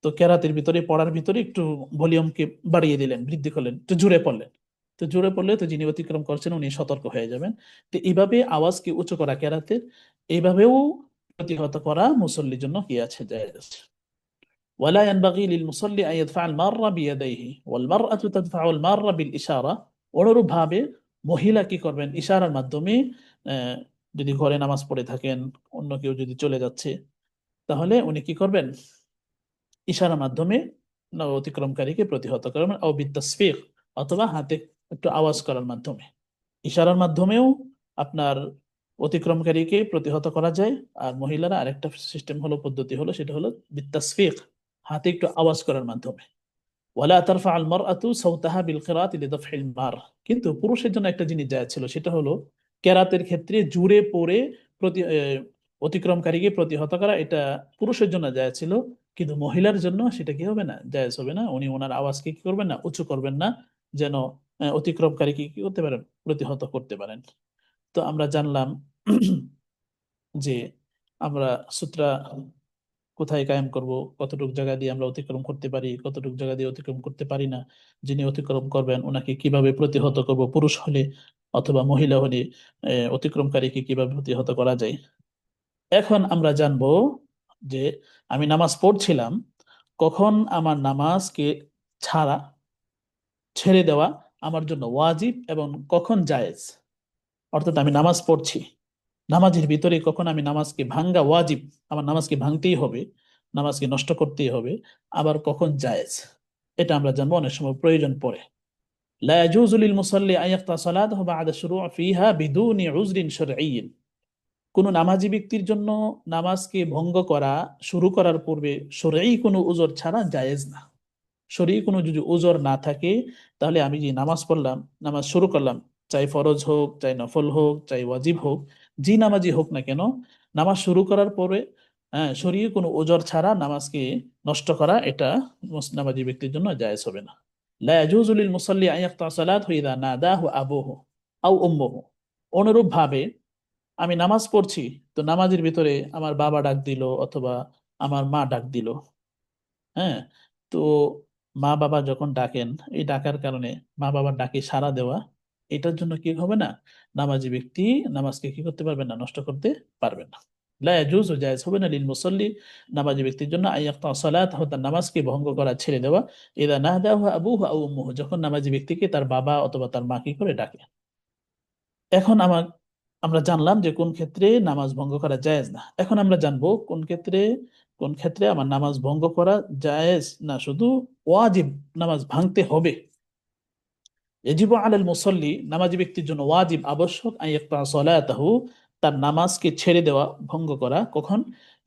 তো কেরাতের ভিতরে পড়ার ভিতরে একটু ভলিউমকে বাড়িয়ে দিলেন, বৃদ্ধি করলেন, একটু জোরে পড়লেন। তো জোরে পড়লে তো যিনি অতিক্রম করছেন উনি সতর্ক হয়ে যাবেন। তো এইভাবে আওয়াজকে উঁচু করা কেরাতের, এইভাবেও প্রতিহত করা মুসল্লির জন্য কি আছে, জায়েজ। ولا ينبغي للمصلي أن يدفع المارة بيديه والمرأة تدفع المارة بالإشارة, অনুরূপভাবে মহিলা কি করবেন, ইশারার মাধ্যমে আহ, যদি ঘরে নামাজ পড়ে থাকেন, অন্য কেউ যদি চলে যাচ্ছে, তাহলে উনি কি করবেন, ইশারার মাধ্যমে অতিক্রমকারীকে প্রতিহত করবেন। ও বিতাসফিক, অথবা হাতে একটু আওয়াজ করার মাধ্যমে, ইশারার মাধ্যমেও আপনার অতিক্রমকারীকে প্রতিহত করা যায়। আর মহিলারা আরেকটা সিস্টেম হলো, পদ্ধতি হলো, সেটা হলো বিতাসফিক, হাতে একটু আওয়াজ করার মাধ্যমে। ওয়ালা তারফা আল মারআতু সাওতাহা বিল কিরাআতি লিদাফহিল মার, কিন্তু পুরুষের জন্য একটা জিনিস জায়েজ ছিল, সেটা হলো কেরাতের ক্ষেত্রে জুরে পড়ে অতিক্রমকারীকে প্রতিহত করা, এটা পুরুষের জন্য জায়েজ ছিল। কিন্তু মহিলার জন্য সেটা কি হবে না, জায়েজ হবে না। উনি ওনার আওয়াজকে কি করবেন না, উঁচু করবেন না, যেন অতিক্রমকারীকে কি করতে পারেন, প্রতিহত করতে পারেন। তো আমরা জানলাম যে আমরা সূত্রা কোথায় কায়েম করব, কতটুকু জায়গা দিয়ে আমরা অতিক্রম করতে পারি, কতটুকু জায়গা দিয়ে অতিক্রম করতে পারি না, যিনি অতিক্রম করবেন ওনাকে কিভাবে প্রতিহত করব, পুরুষ হলে অথবা মহিলা হলে অতিক্রমকারীকে কিভাবে প্রতিহত করা যায়। এখন আমরা জানবো যে আমি নামাজ পড়ছিলাম, কখন আমার নামাজকে ছাড়া, ছেড়ে দেওয়া আমার জন্য ওয়াজিব এবং কখন জায়েজ। অর্থাৎ আমি নামাজ পড়ছি, নামাজের ভিতরে কখন আমি নামাজকে ভাঙ্গা ওয়াজিব, আমার নামাজকে ভাঙতেই হবে, নামাজকে নষ্ট করতেই হবে, আবার কখন জায়েজ, এটা আমরা জানবো। অনেক সময় প্রয়োজন পড়ে। লা ইয়াজুজু লিল মুসাল্লি আন ইয়াকতা সালাতাহু বা'দা শুরু'i ফিহা বিদুনি উযরিন শারঈয়্যিন, কোন নামাজি ব্যক্তির জন্য নামাজকে ভঙ্গ করা শুরু করার পূর্বে শরঈ কোনো উযর ছাড়া জায়েজ না। শরীর কোনো যদি ওজর না থাকে, তাহলে আমি যে নামাজ পড়লাম, নামাজ শুরু করলাম, চাই ফরজ হোক, চাই নফল হোক, চাই ওয়াজিব হোক, যে নামাজই হোক না কেন, নামাজ শুরু করার পরে শরীর কোনো ওজর ছাড়া নামাজকে নষ্ট করা, এটা নামাজি ব্যক্তির জন্য জায়েজ হবে না। লা ইয়াজুজু লিল মুসাল্লি আন ইয়াকতা সালাতাহু ইযা নাদাহু আবুহু আও উম্মুহু, অনুরূপ ভাবে আমি নামাজ পড়ছি, তো নামাজের ভিতরে আমার বাবা ডাক দিল অথবা আমার মা ডাক দিল। হ্যাঁ, তো মা বাবা যখন ডাকেন, এই ডাকার কারণে মা বাবার ডাকে সাড়া দেওয়া, এটার জন্য কি হবে না, নামাজি ব্যক্তি নামাজকে কি করতে পারবেন না, নষ্ট করতে পারবেন না। লা ইয়াজুজু, জায়েজ হবে না, লিল মুসাল্লি, নামাজি ব্যক্তির জন্য আইয়াক্তা সালাতাহু, তার নামাজকে ভঙ্গ করা, ছেড়ে দেওয়া, ইযা নাদাহু আবুহু আও উম্মুহু, যখন নামাজি ব্যক্তিকে তার বাবা অথবা তার মা কি করে ডাকে। এখন আমরা জানলাম যে কোন ক্ষেত্রে নামাজ ভঙ্গ করা জায়েজ না। এখন আমরা জানবো কোন ক্ষেত্রে আমার নামাজ ভঙ্গ করা জায়েজ না, শুধু ওয়াজিব, নামাজ ভাঙতে হবে। ইয়াজিবু আলাল মুসাল্লি, নামাজি ব্যক্তির জন্য ওয়াজিব, আবশ্যক, আন ইয়াকতা সালাতাহু, তার নামাজকে ছেড়ে দেওয়া, ভঙ্গ করা, কখন,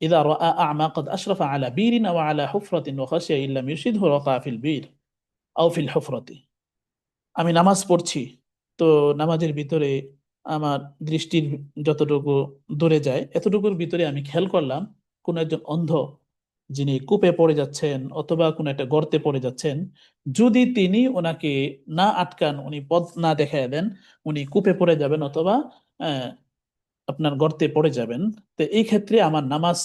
ইযা রাআ আ'মা ক্বাদ আশরাফা আলা বীরিন আও আলা হুফরাতিন ওয়া খাশিয়া ইল্লাম ইরশিদহু রাকা ফিল বীর আও ফিল হুফরাতি, আমি নামাজ পড়ছি, তো নামাজের ভিতরে আমার দৃষ্টির যতটুকু দূরে যায় এতটুকুর ভিতরে আমি খেয়াল করলাম কোন একজন অন্ধ যিনি কূপে পড়ে যাচ্ছেন অথবা কোন একটা গর্তে পড়ে যাচ্ছেন, যদি তিনি ওনাকে না আটকান, উনি পথ না দেখায় দেন, উনি কূপে পড়ে যাবেন অথবা আহ, আপনার গর্তে পড়ে যাবেন। তো এই ক্ষেত্রে আমার নামাজ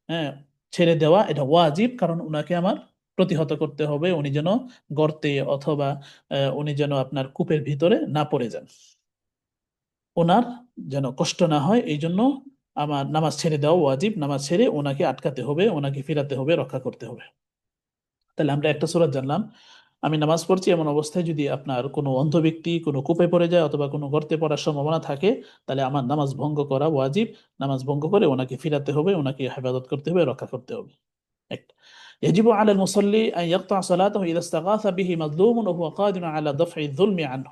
হ্যাঁ, ছেড়ে দেওয়া এটা ওয়াজিব, কারণ উনাকে আমার প্রতিহত করতে হবে, উনি যেন গর্তে অথবা উনি যেন আপনার কূপের ভিতরে না পড়ে যান, ওনার যেন কষ্ট না হয়, এই জন্য আমার নামাজ ছেড়ে দেওয়া ওয়াজিব, নামাজ ছেড়ে ওনাকে আটকাতে হবে, ওনাকে ফিরাতে হবে, রক্ষা করতে হবে। তাহলে আমরা একটা সূরা জানলাম, আমি নামাজ পড়ছি এমন অবস্থায় যদি আপনার কোনো অন্ধ ব্যক্তি কোনো কূপে পড়ে যায় অথবা কোনো গর্তে পড়ার সম্ভাবনা থাকে, তাহলে আমার নামাজ ভঙ্গ করা ওয়াজিব, নামাজ ভঙ্গ করে ওনাকে ফিরাতে হবে, ওনাকে হেফাজত করতে হবে, রক্ষা করতে হবে। একটা يجب على المصلي أن يقطع صلاته إذا استغاث به مظلوم وهو قادر على دفع الظلم عنه।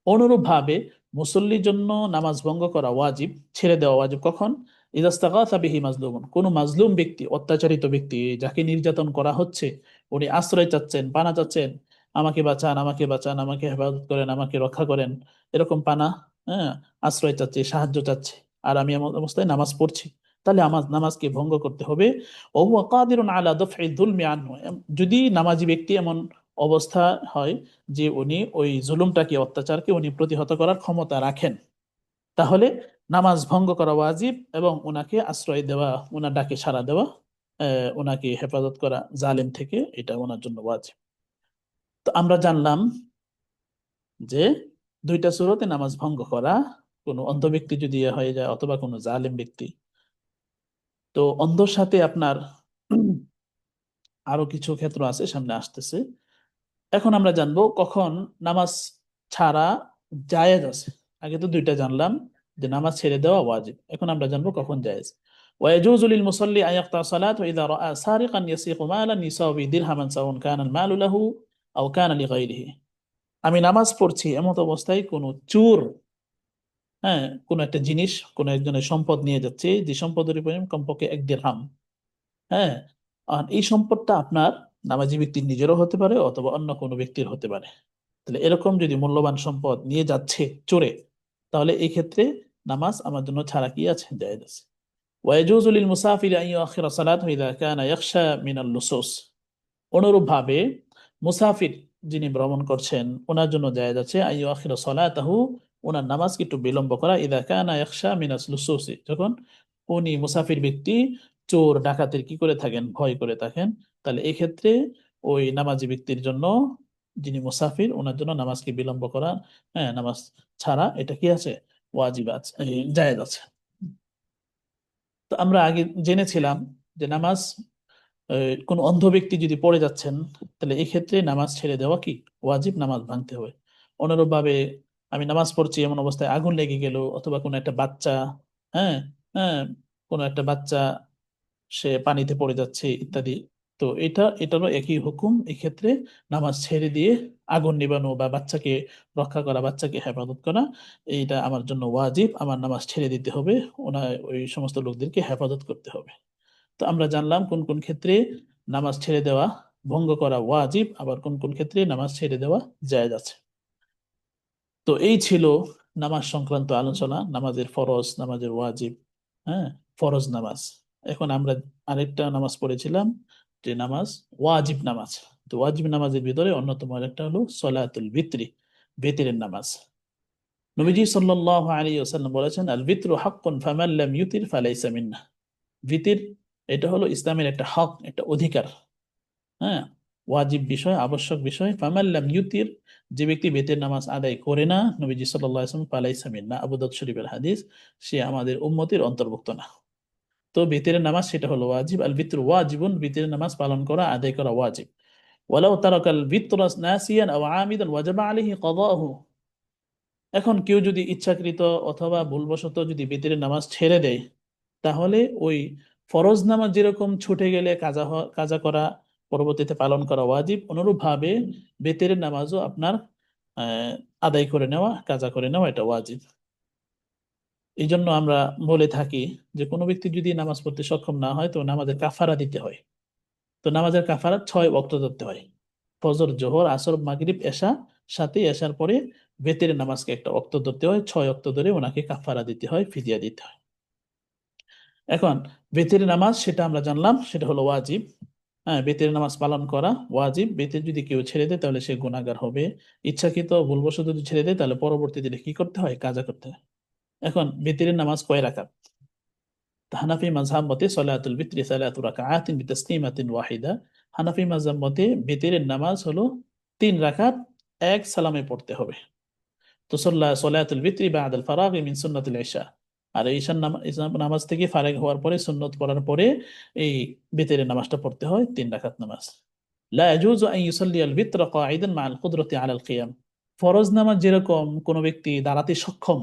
অনুরূপভাবে মুসল্লির জন্য নামাজ ভঙ্গ করা ওয়াজিব, ছেড়ে দেওয়া ওয়াজিব কখন? ইযা ইসতাগাসা বিহি মাজলুমুন, কোন মাজলুম ব্যক্তি, অত্যাচারিত ব্যক্তি, যাকে নির্যাতন করা হচ্ছে, উনি আশ্রয় চাচ্ছেন, পানা চাচ্ছেন, আমাকে বাঁচান, আমাকে বাঁচান, আমাকে হেফাজত করেন, আমাকে রক্ষা করেন, এরকম পানা, হ্যাঁ, আশ্রয় চাচ্ছে, সাহায্য চাচ্ছে, আর আমি এমন অবস্থায় নামাজ পড়ছি, তাহলে আমার নামাজকে ভঙ্গ করতে হবে। ওয়া হুয়া কাদিরুন আলা দফঈ যুলমি আনহু, যদি নামাজি ব্যক্তি এমন অবস্থা হয় যে উনি ওই জুলুমটাকে, অত্যাচারকে উনি প্রতিহত করার ক্ষমতা রাখেন, তাহলে নামাজ ভঙ্গ করা ওয়াজিব এবং ওনাকে আশ্রয় দেওয়া, ওনার ডাকে সাড়া দেওয়া, ওনাকে হেফাজত করা জালেম থেকে, এটা ওনার জন্য ওয়াজিব। তো আমরা জানলাম যে দুইটা সূরতে নামাজ ভঙ্গ করা, কোনো অন্ধ ব্যক্তি যদি হয়ে যায় অথবা কোনো জালেম ব্যক্তি। তো অন্ধর সাথে আপনার আরো কিছু ক্ষেত্র আছে, সামনে আসতেছে। এখন আমরা জানবো কখন নামাজ ছাড়া জায়েজ আছে। আগে তো দুইটা জানলাম, যে নামাজ ছেড়ে দেওয়া ওয়াজিব, এখন আমরা জানবো কখন জায়েজ। ويجوز للمصلي أن يقطع صلاته إذا رأى سارقا يسرق مالا يساوي درهما سواء كان المال له أو كان لغيره। আমি নামাজ পড়ছি এমন অবস্থায় কোনো চোর, হ্যাঁ, কোন একটা জিনিস, কোন একজনের সম্পদ নিয়ে যাচ্ছে, যে সম্পদের পরিমাণ কমপক্ষে 1 দিরহাম, হ্যাঁ, আর এই সম্পদটা আপনার নামাজি ব্যক্তির নিজেরও হতে পারে অথবা অন্য কোনো ব্যক্তির হতে পারে। তাহলে এরকম যদি মূল্যবান সম্পদ নিয়ে যাচ্ছে চোরে, তাহলে এই ক্ষেত্রে নামাজ আমার জন্য ছাড়া কি আছে? জায়েজ আছে। ওয়াইজুজু লিল মুসাফিরি আন ইউআখিরা সালাতাহু ইযা কানা ইয়াখশা মিনাল লুসুস। অনুরূপভাবে মুসাফির যিনি ভ্রমণ করছেন, ওনার জন্য জায়েজ আছে আন ইউআখিরা সালাতাহু, ওনার নামাজকে একটু বিলম্ব করা, ইযা কানা ইয়াখশা মিনাল লুসুসি, যখন উনি মুসাফির ব্যক্তি চোর ডাকাতের কি করে থাকেন? ভয় করে থাকেন। তাহলে এই ক্ষেত্রে ওই নামাজি ব্যক্তির জন্য, যিনি মুসাফির, ওনার জন্য নামাজকে বিলম্ব করা, হ্যাঁ, নামাজ ছাড়া, এটা কি আছে? ওয়াজিব আছে, জায়েজ আছে। তো আমরা আগে জেনেছিলাম যে নামাজ, কোন অন্ধ ব্যক্তি যদি পড়ে যাচ্ছেন, তাহলে এই ক্ষেত্রে নামাজ ছেড়ে দেওয়া কি ওয়াজিব, নামাজ ভাঙতে হবে। অনুরূপ ভাবে আমি নামাজ পড়ছি এমন অবস্থায় আগুন লেগে গেল, অথবা কোনো একটা বাচ্চা, হ্যাঁ, হ্যাঁ, কোনো একটা বাচ্চা সে পানিতে পড়ে যাচ্ছে ইত্যাদি, তো এটারও একই হুকুম। এক্ষেত্রে নামাজ ছেড়ে দিয়ে আগুন নিবানো বা বাচ্চাকে রক্ষা করা, বাচ্চাকে হেফাজত করা, এইটা আমার জন্য ওয়াজিব, আমার নামাজ ছেড়ে দিতে হবে, ওই সমস্ত লোকদেরকে হেফাজত করতে হবে। তো আমরা জানলাম কোন কোন ক্ষেত্রে নামাজ ছেড়ে দেওয়া, ভঙ্গ করা ওয়াজিব, আবার কোন কোন ক্ষেত্রে নামাজ ছেড়ে দেওয়া জায়েজ আছে। তো এই ছিল নামাজ সংক্রান্ত আলোচনা, নামাজের ফরজ, নামাজের ওয়াজিব, হ্যাঁ, ফরজ নামাজ। এখন আমরা আরেকটা নামাজ পড়েছিলাম, যে নামাজ ওয়াজিব নামাজ। তো ওয়াজিব নামাজের ভিতরে অন্যতম আরেকটা হলো সলাতুল বিত্রি, বেতিরের নামাজ। নবীজি সাল্লাল্লাহু আলাইহি ওয়াসাল্লাম বলেছেন, আল বিত্রু হাক্কুন ফামান লাম ইউতির ফালাইসা মিন্না। বিতির, এটা হলো ইসলামের একটা হক, একটা অধিকার, হ্যাঁ, ওয়াজিব বিষয়, আবশ্যক বিষয়। ফামাল্লাম ইউতির, যে ব্যক্তি বেতের নামাজ আদায় করে না, নবীজি সাল্লাল্লাহু আলাইহি ওয়াসাল্লাম ফালাইসা মিন্না, আবু দাউদ শরীফের হাদিস, সে আমাদের উম্মতের অন্তর্ভুক্ত না। তো বেতের নামাজ সেটা হলো ওয়াজিব। আল বিত্র ওয়াজিবুন, বেতের নামাজ পালন করা, আদায় করা ওয়াজিব। ওয়ালাউ তারাকাল বিত্রা নাসিয়ান আও আমিদান ওয়াজাবা আলাইহি কাদাহু। এখন কেউ যদি ইচ্ছাকৃত অথবা ভুলবশত যদি বেতের নামাজ ছেড়ে দেয়, তাহলে ওই ফরজ নামাজ যেরকম ছুটে গেলে কাজা কাজা করা, পরবর্তীতে পালন করা ওয়াজিব, অনুরূপ ভাবে বেতের নামাজও আপনার আহ আদায় করে নেওয়া, কাজা করে নেওয়া, এটা ওয়াজিব। এই জন্য আমরা বলে থাকি যে কোনো ব্যক্তি যদি নামাজ পড়তে সক্ষম না হয়, তো নামাজের কাফারা দিতে হয়। তো নামাজের কাফারা 6 ওয়াক্ত ধরতে হয়, ফজর, জোহর, আসর, মাগরিব, এশা, সাথে এশার পরে বেতের নামাজকে একটা ওয়াক্ত ধরতে হয়, 6 ওয়াক্ত ধরে ওনাকে কাফারা দিতে হয়, ফিদিয়া দিতে হয়। এখন বেতের নামাজ, সেটা আমরা জানলাম, সেটা হলো ওয়াজিব। হ্যাঁ, বেতের নামাজ পালন করা ওয়াজিব। বেতের যদি কেউ ছেড়ে দেয় তাহলে সে গুনাহগার হবে। ইচ্ছাকৃত ভুলবশত যদি ছেড়ে দেয়, তাহলে পরবর্তীতে কি করতে হয়? কাজা করতে হয়। এখন বেতের নামাজ কয় রাকাত? হানাফি মাযহাব মতে সলাতুল বিত্রি সালাতু রাকাআতিন বিতাসলিমাতিন ওয়াহিদা। হানাফি মাযহাব মতে বেতের নামাজ হলো 3 রাকাত, এক সালামে পড়তে হবে। তো সলাতুল বিত্রি বা'দাল ফারাগি মিন সুন্নাতিল ইশা। আর ঈশার নামাজ থেকে ফারেগ হওয়ার পরে সুন্নত পড়ার পরে এই বিতরের নামাজটা পড়তে হয় 3 রাকাত নামাজ। লা ইয়াজুজু আন ইউসাল্লি আল বিতর কাঈদান মা আল কুদরতি আলা আল কিয়াম। ফরজ নামাজ যেরকম কোনো ব্যক্তি দাঁড়াতে সক্ষম,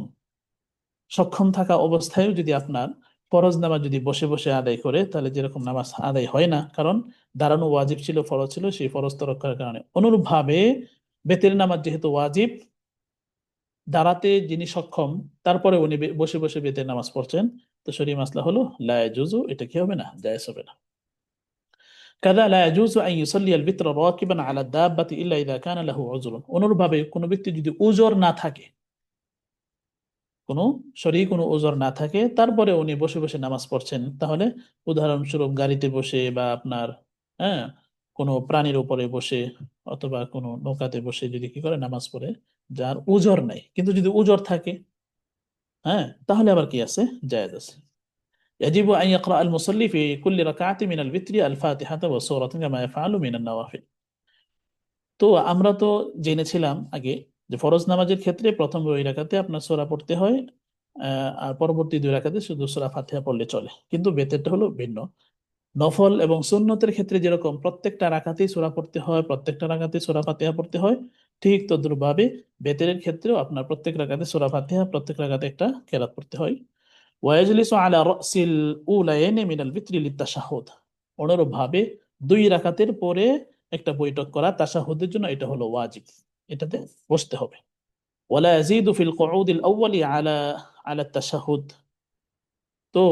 সক্ষম থাকা অবস্থায়ও যদি আপনার ফরজ নামাজ যদি বসে বসে আদায় করে, তাহলে যেরকম নামাজ আদায় হয় না, কারণ দাঁড়ানো ওয়াজিব ছিল, ফরজ ছিল, সেই ফরজ তো রক্ষার কারণে। অনুরূপভাবে বেতের নামাজ যেহেতু ওয়াজিব, দাঁড়াতে যিনি সক্ষম তারপরে উনি বসে বসে বেতের নামাজ পড়ছেন, তো শরীয়ী মাসলা হলো লা ইয়াজুজু, এটা কি হবে না, জায়েজ হবে না। কাযা লা ইয়াজুজু আন ইউসাল্লি আল বিতর রাকিবান আলা দাব্বাতি ইল্লা ইযা কানা লাহু উযরুন। অনুরূপভাবে কোনো ব্যক্তি যদি উযর না থাকে, কোনো শরীর কোনো ওজর না থাকে, তারপরে উনি বসে বসে নামাজ পড়ছেন, তাহলে উদাহরণস্বরূপ গাড়িতে বসে বা আপনার হ্যাঁ কোনো প্রাণীর উপরে বসে অথবা কোনো নৌকাতে বসে যদি কি করে নামাজ পড়ে, যার উজর নাই, কিন্তু যদি উজর থাকে তাহলে আবার কি আছে, জায়েজ আছে। يجب أن يقرأ المصلي في كل ركعة من الوتر الفاتحة وسورة كما يفعل من النوافل। তো আমরা তো জেনেছিলাম আগে যে ফরজ নামাজের ক্ষেত্রে প্রথম 2 রাকাতে আপনার সূরা পড়তে হয়, আর পরবর্তী 2 রাকাতে শুধু সূরা ফাতিহা পড়লে চলে, কিন্তু বেতেরটা হলো ভিন্ন। নফল এবং সুন্নতের ক্ষেত্রে যেরকম প্রত্যেকটা রাকাতেই সূরা পড়তে হয়, প্রত্যেকটা রাকাতে সূরা ফাতিহা পড়তে হয়, ঠিক তদ্রুপভাবে বেতের ক্ষেত্রেও আপনার প্রত্যেক রাকাতে সূরা ফাতিহা, প্রত্যেক রাকাতে একটা কেরাত পড়তে হয়। ওয়াজলিসু আলা রাসিল উলাইনি মিনাল বিত্রি লিতাশাহুদ। অনুরূপভাবে 2 রাকাতের পরে একটা বৈঠক করা তাশাহুদের জন্য, এটা হলো ওয়াজিব, এটাতে বসতে হবে। ওয়ালা ইয়াজিদু ফিল কুউদিল আউয়ালি আলা আলা তাশাহুদ। তো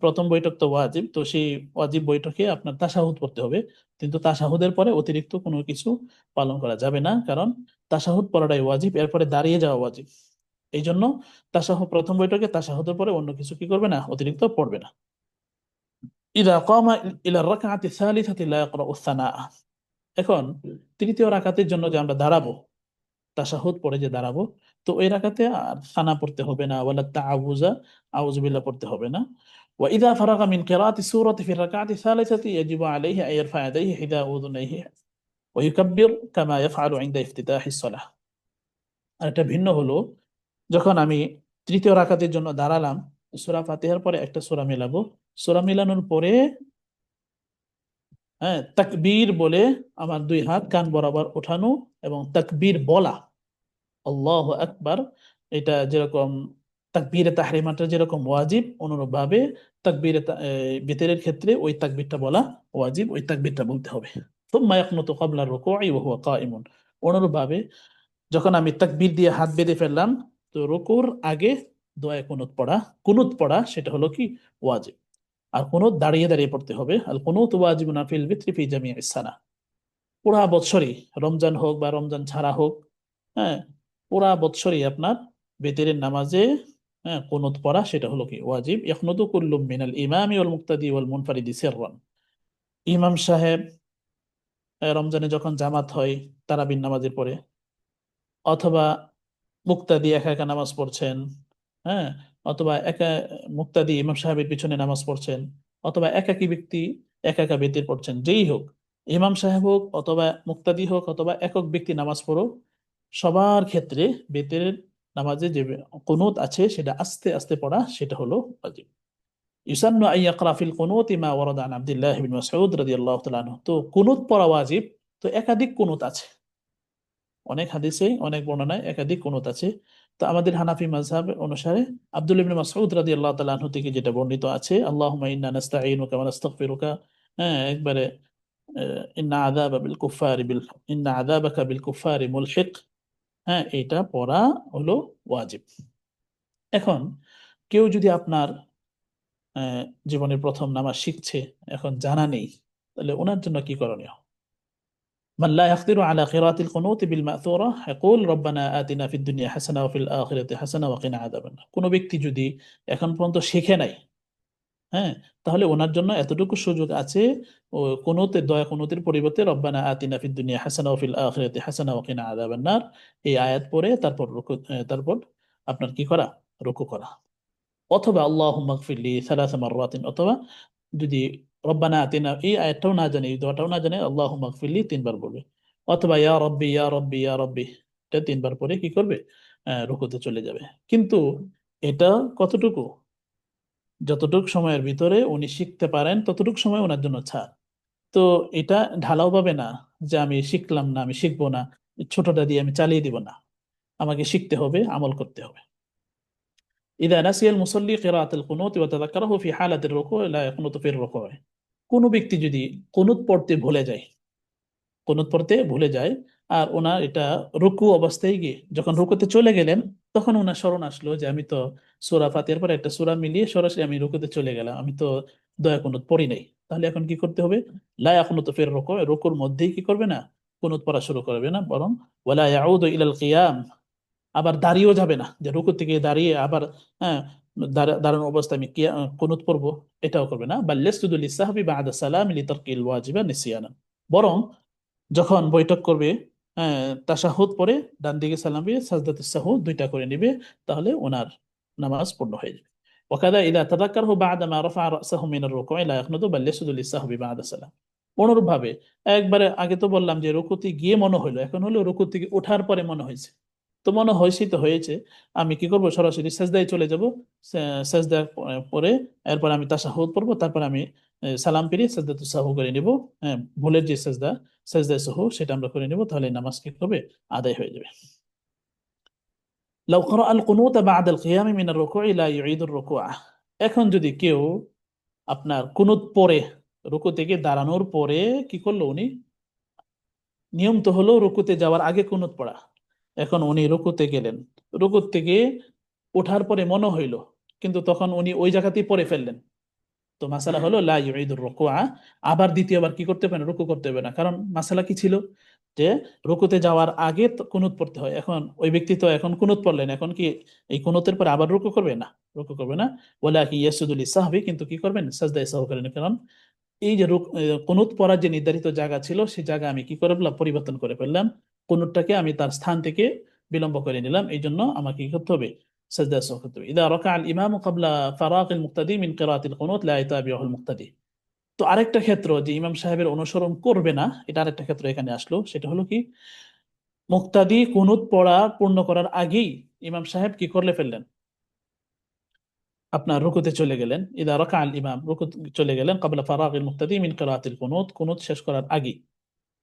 প্রথম বৈঠক তো ওয়াজিব, তো সেই ওয়াজিব বৈঠকে আপনার তাশাহুদ পড়তে হবে, কিন্তু তাশাহুদের পরে অতিরিক্ত কোনো কিছু পালন করা যাবে না, কারণ তাশাহুদ পড়াটাই ওয়াজিব, এরপরে দাঁড়িয়ে যাওয়া ওয়াজিব। এই জন্য প্রথম বৈঠকে তাশাহুদের পরে অন্য কিছু কি করবে না, অতিরিক্ত পড়বে না। ইদা কামা ইলা রাকআতি সালিসাতি লা ইয়াকরাউ সানা। এখন তৃতীয় রাকাতের জন্য যে আমরা দাঁড়াবো, তাশাহুদ পড়ে যে দাঁড়াবো, তো ওই রাকাতে আর সানা পড়তে হবে না, ওয়ালা তাআউযা, আউযু বিল্লাহ পড়তে হবে না। ওয়া ইদা ফারাগা মিন কিরাআতি সূরাতি ফি রাকআতি সালিসাতি ইয়াজিবু আলাইহি আন ইয়ারফা ইয়াদাইহি হিদা উযুনাইহি ওয়া ইউকাব্বির কামা ইয়াফআলু ইনদা ইফতিতাহিস সালাহ। আর এটা ভিন্ন হলো, যখন আমি তৃতীয় রাকাতের জন্য দাঁড়ালাম, সূরা ফাতিহার পরে একটা সূরা মেলাবো, সূরা মেলানোর পরে তাকবীর বলে আমার 2 হাত কান বরাবর ওঠানো এবং তাকবীর বলা, আল্লাহু আকবার, এটা যেরকম তাকবীরে তাহরিমাটা যেরকম ওয়াজিব, অনুরূপভাবে বিতরের ক্ষেত্রে ওই তাকবীরটা বলা ওয়াজিব, ওই তাকবীরটা বলতে হবে। সুম্মা ইয়াকনুতু ক্বাবলা রুকুই ওয়া হুয়া কাইমুন। অনুরূপভাবে যখন আমি তাকবীর দিয়ে হাত বেঁধে ফেললাম, তো রুকুর আগে দোয়ায়ে কুনুত পড়া সেটা হলো কি, ওয়াজিব। আর কুনুত দাঁড়িয়ে দাঁড়িয়ে পড়তে হবে। আল কুনুত ওয়াজিবুন ফিল বিত্রি ফি জামিইস সানা। পুরা বৎসরই, রমজান হোক বা রমজান ছাড়া হোক, হ্যাঁ পুরা বৎসরই আপনার বেতেরের নামাজে কুনুত পড়া সেটা হলো কি, ওয়াজিব। ইয়াকনুতু কুল্লুম মিনাল ইমামি ওয়াল মুক্তাদি ওয়াল মুনফারিদি সিররান। ইমাম সাহেব রমজানে যখন জামাত হয় তারাবির নামাজের পরে, অথবা মুক্তাদি একা একা নামাজ পড়ছেন, হ্যাঁ অথবা মুক্তাদি ইমাম সাহেবের পিছনে নামাজ পড়ছেন, অথবা একাকী ব্যক্তি একা একা বেতের পড়ছেন, যেই হোক, ইমাম সাহেব হোক অথবা মুক্তাদি হোক অথবা একক ব্যক্তি নামাজ পড়ুক, সবার ক্ষেত্রে বেতের নামাজে যে কুনুত আছে সেটা আস্তে আস্তে পড়া সেটা হলো ওয়াজিব। ইউসান্নু আন ইয়াকরা ফিল কুনুতি মা ওয়ারাদা আন আব্দুল্লাহ ইবনে মাসউদ রাদিয়াল্লাহু তাআলা আনহু। তো কুনুত পড়া ওয়াজিব, তো একাধিক কুনুত আছে, অনেক হাদিসে অনেক বর্ণনায় একাধিক কুনুত আছে। তো আমাদের হানাফি মাযহাব অনুসারে আব্দুল্লাহ ইবনে মাসউদ রাদিয়াল্লাহু তাআলা আনহু থেকে যেটা বর্ণিত আছে, আল্লাহুম্মা ইন্না নাস্তাঈনুকা ওয়া নাস্তাগফিরুকা, একবারে ইন্না আযাবা বিল কুফারি বিল ইন্না আযাবাকা বিল কুফারি মুলহিক, এটা পড়া হলো ওয়াজিব। এখন কেউ যদি আপনার আহ, জীবনের প্রথম নামাজ শিখছে, এখন জানা নেই, তাহলে ওনার জন্য কি করণীয়? من لا يقدر على قراءة القنوت بالمأثورة يقول ربنا آتنا في الدنيا حسنة وفي الآخرة حسنة وقنا عذاب النار। কোনো ব্যক্তি যদি এখন পর্যন্ত শিখে নাই, হ্যাঁ তাহলে ওনার জন্য এতটুকু সুযোগ আছে, ও কুনুতের পরিবর্তে রব্বানা আতিনা ফিদ দুনিয়া হাসানা ওয়া ফিল আখিরাতি হাসানা ওয়া কিনা আযাবান নার, এই আয়াত পড়ে তারপর তারপর আপনার কি করা, রুকু করা। অথবা আল্লাহুম্মা গফিরলি সালাসা মাররাতিন, অথবা যদি রব্বানা আতিনা এই আয়াতটাও না জানে, এই দোয়াটাও না জানে, আল্লাহুম্মা গফিরলি 3 বার বলবে, অথবা ইয়া রব্বি ইয়া রব্বি ইয়া রব্বি, এটা 3 বার পরে কি করবে, রুকুতে চলে যাবে। কিন্তু এটা কতটুকু? যতটুকু সময়ের ভিতরে উনি শিখতে পারেন ততটুকু সময় ওনার জন্য ছাড়। তো এটা ঢালাও ভাবে না যে আমি শিখলাম না, আমি শিখবো না, ছোটটা দিয়ে আমি চালিয়ে দিব না, আমাকে শিখতে হবে, আমল করতে হবে। ইদা নাসিয়াল মুসাল্লি কিরাআতুল কুনুত ওয়া তাযাক্কারাহু ফি হালাতির রুকু' লা ইয়াকুনুতু ফির রুকু'। কোন ব্যক্তি যদি কুনুত পড়তে ভুলে যায়, কুনুত পড়তে ভুলে যায়, আর ওনার এটা রুকু অবস্থায় গিয়ে যখন রুকুতে চলে গেলেন, তখন ওনার স্মরণ আসলো যে আমি তো সূরা ফাতিহার পর একটা সূরা মিলিয়ে সরাসরি আমি রুকুতে চলে গেলাম, আমি তো দোয়া কুনুত পড়ি নাই। তাহলে এখন কি করতে হবে? লা ইয়াকুনুতু ফির রুকু', রুকুর মধ্যেই কি করবে না, কুনুত পড়া শুরু করবে না, বরং ওয়ালা ইয়াউদু ইলাল কিয়াম, আবার দাঁড়িয়েও যাবে না যে রুকু থেকে দাঁড়িয়ে আবার, হ্যাঁ, দাঁড়ানো অবস্থায় আমি কুনুত পড়বো, এটাও করবে না। বাল ইয়াসজুদু লিসাহবি বা'দা সালাম লিতারকিল ওয়াজিবা নিসিয়ানা, বরং যখন বৈঠক করবে, তাশাহুদ পরে ডান দিকে সালাম দিয়ে সাজদাতুস সাহু দুইটা করে নিবে, তাহলে ওনার নামাজ পূর্ণ হয়ে যাবে। ওয়াকাদা ইদা তাযাক্কারহু বা'দা মা রাফা রাসাহু মিনার রুকু'i লা ইয়াখনুতু বাল ইয়াসজুদু লিসাহবি বা'দা সালাম। অনুরূপ ভাবে, একবারে আগে তো বললাম যে রুকুতে গিয়ে মনে হইলো, এখন হলো রুকু থেকে ওঠার পরে মনে হয়েছে। তো মনে হয়েছেই তো হয়েছে, আমি কি করব, সরাসরি সেজদায় চলে যাব। সেজদা পরে এরপর আমি তাশাহুদ পড়বো, তারপর আমি সালাম ফিরিয়ে সাজদাতুস সাহু করে নিব। ভুলের যে সেজদা, সেজদায় সাহু, সেটা আমরা করে নিব, তাহলে নামাজ কি হবে, আদায় হয়ে যাবে। লাউ ক্বারা আল কুনুত বা'দা আল কিয়াম মিন আর রুকু'i লা ইউঈদুর রুকু'a। এখন যদি কেউ আপনার কুনুত পরে, রুকু থেকে দাঁড়ানোর পরে কি করলো উনি, নিয়ম তো হলো রুকুতে যাওয়ার আগে কুনুত পড়া, এখন উনি রুকুতে গেলেন, রুকুত থেকে ওঠার পরে মনে হইলো, কিন্তু তখন উনি ওই জায়গাতেই পড়ে ফেললেন। তো মাসালা হলো লা ইউঈদুর রুকুআ, আবার দ্বিতীয়বার কি করতে হবে না, রুকু করতে হবে না। কারণ মাসালা কি ছিল, যে রুকুতে যাওয়ার আগে তো কুনুত পড়তে হয়, এখন ওই ব্যক্তি তো এখন কুনুত পড়লেন, এখন কি এই কুনুতের পরে আবার রুকু করবে না, রুকু করবে না। ওয়ালা কি ইয়াসুদু লিসাহবি, কিন্তু কি করবেন, সাজদায়ে সাহু করেন। কারণ এই যে কুনুত পড়ার যে নির্ধারিত জায়গা ছিল, সেই জায়গা আমি কি করে ফেললাম, পরিবর্তন করে ফেললাম, কুনুতটাকে আমি তার স্থান থেকে বিলম্ব করে নিলাম, এই জন্য আমাকে কি করতে হবে, সাজদা সাহু করতে হবে। ইদা রাকা আল ইমামু ক্বাবলা ফারাগিল মুক্তাদি মিন কিরাআতিল কুনুত লা ইতাবিউহুল মুক্তাদি। তো আরেকটা ক্ষেত্র যে ইমাম সাহেবের অনুসরণ করবে না, এটা আরেকটা ক্ষেত্র এখানে আসলো, সেটা হলো কি, মুক্তাদি কুনুত পড়া পূর্ণ করার আগেই ইমাম সাহেব কি করলে ফেললেন, আপনার রুকুতে চলে গেলেন। ইদা রাকা আল ইমাম, রুকু চলে গেলেন ক্বাবলা ফারাগিল মুক্তাদি মিন কিরাআতিল কুনুত, কুনুত শেষ করার আগে,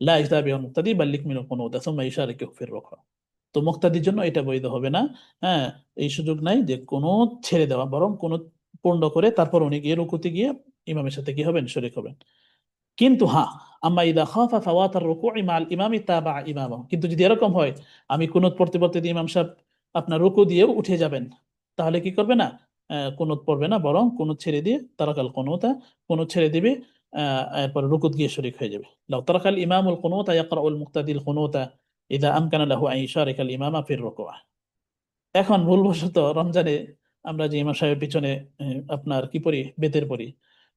লা ইতাবিউহুল মুক্তাদি বাল ইকমিলুল কুনুত সুম্মা ইউশারিকুহু ফির রুকু'। তো মুক্তাদির জন্য এটা বৈধ হবে না। হ্যাঁ, এই সুযোগ নাই যে কুনুত ছেড়ে দেওয়া, বরং কুনুত পূর্ণ করে তারপর উনি গিয়ে রুকুতে গিয়ে ইমামের সাথে কি হবেন, শরীক হবেন। কিন্তু হ্যাঁ, আম্মা ইদা খাফা ফাওয়াতার রুকু'i মা'আল ইমামি তাবা ইমামাহু, কিন্তু যদি এরকম হয় আমি কুনুত পড়তে পড়তে ইমাম সাহেব আপনার রুকু দিয়েও উঠে যাবেন, তাহলে কি করবে না, কুনুত পড়বে না, বরং কুনুত ছেড়ে দিয়ে তারাকাল কুনুতা, কুনুত ছেড়ে দিবে, এরপর রুকুত গিয়ে শরীক হয়ে যাবে। লাউ তারাকাল ইমামুল কুনুতা ইয়াকরাউল মুক্তাদিল কুনুতা ইদা আমকানা লাহু আন ইউশারিকাল ইমামা ফির রুকু'। এখন ভুলবশত রমজানে আমরা যে ইমাম সাহেবের পিছনে আপনার কি পড়ি, বেতের পড়ি,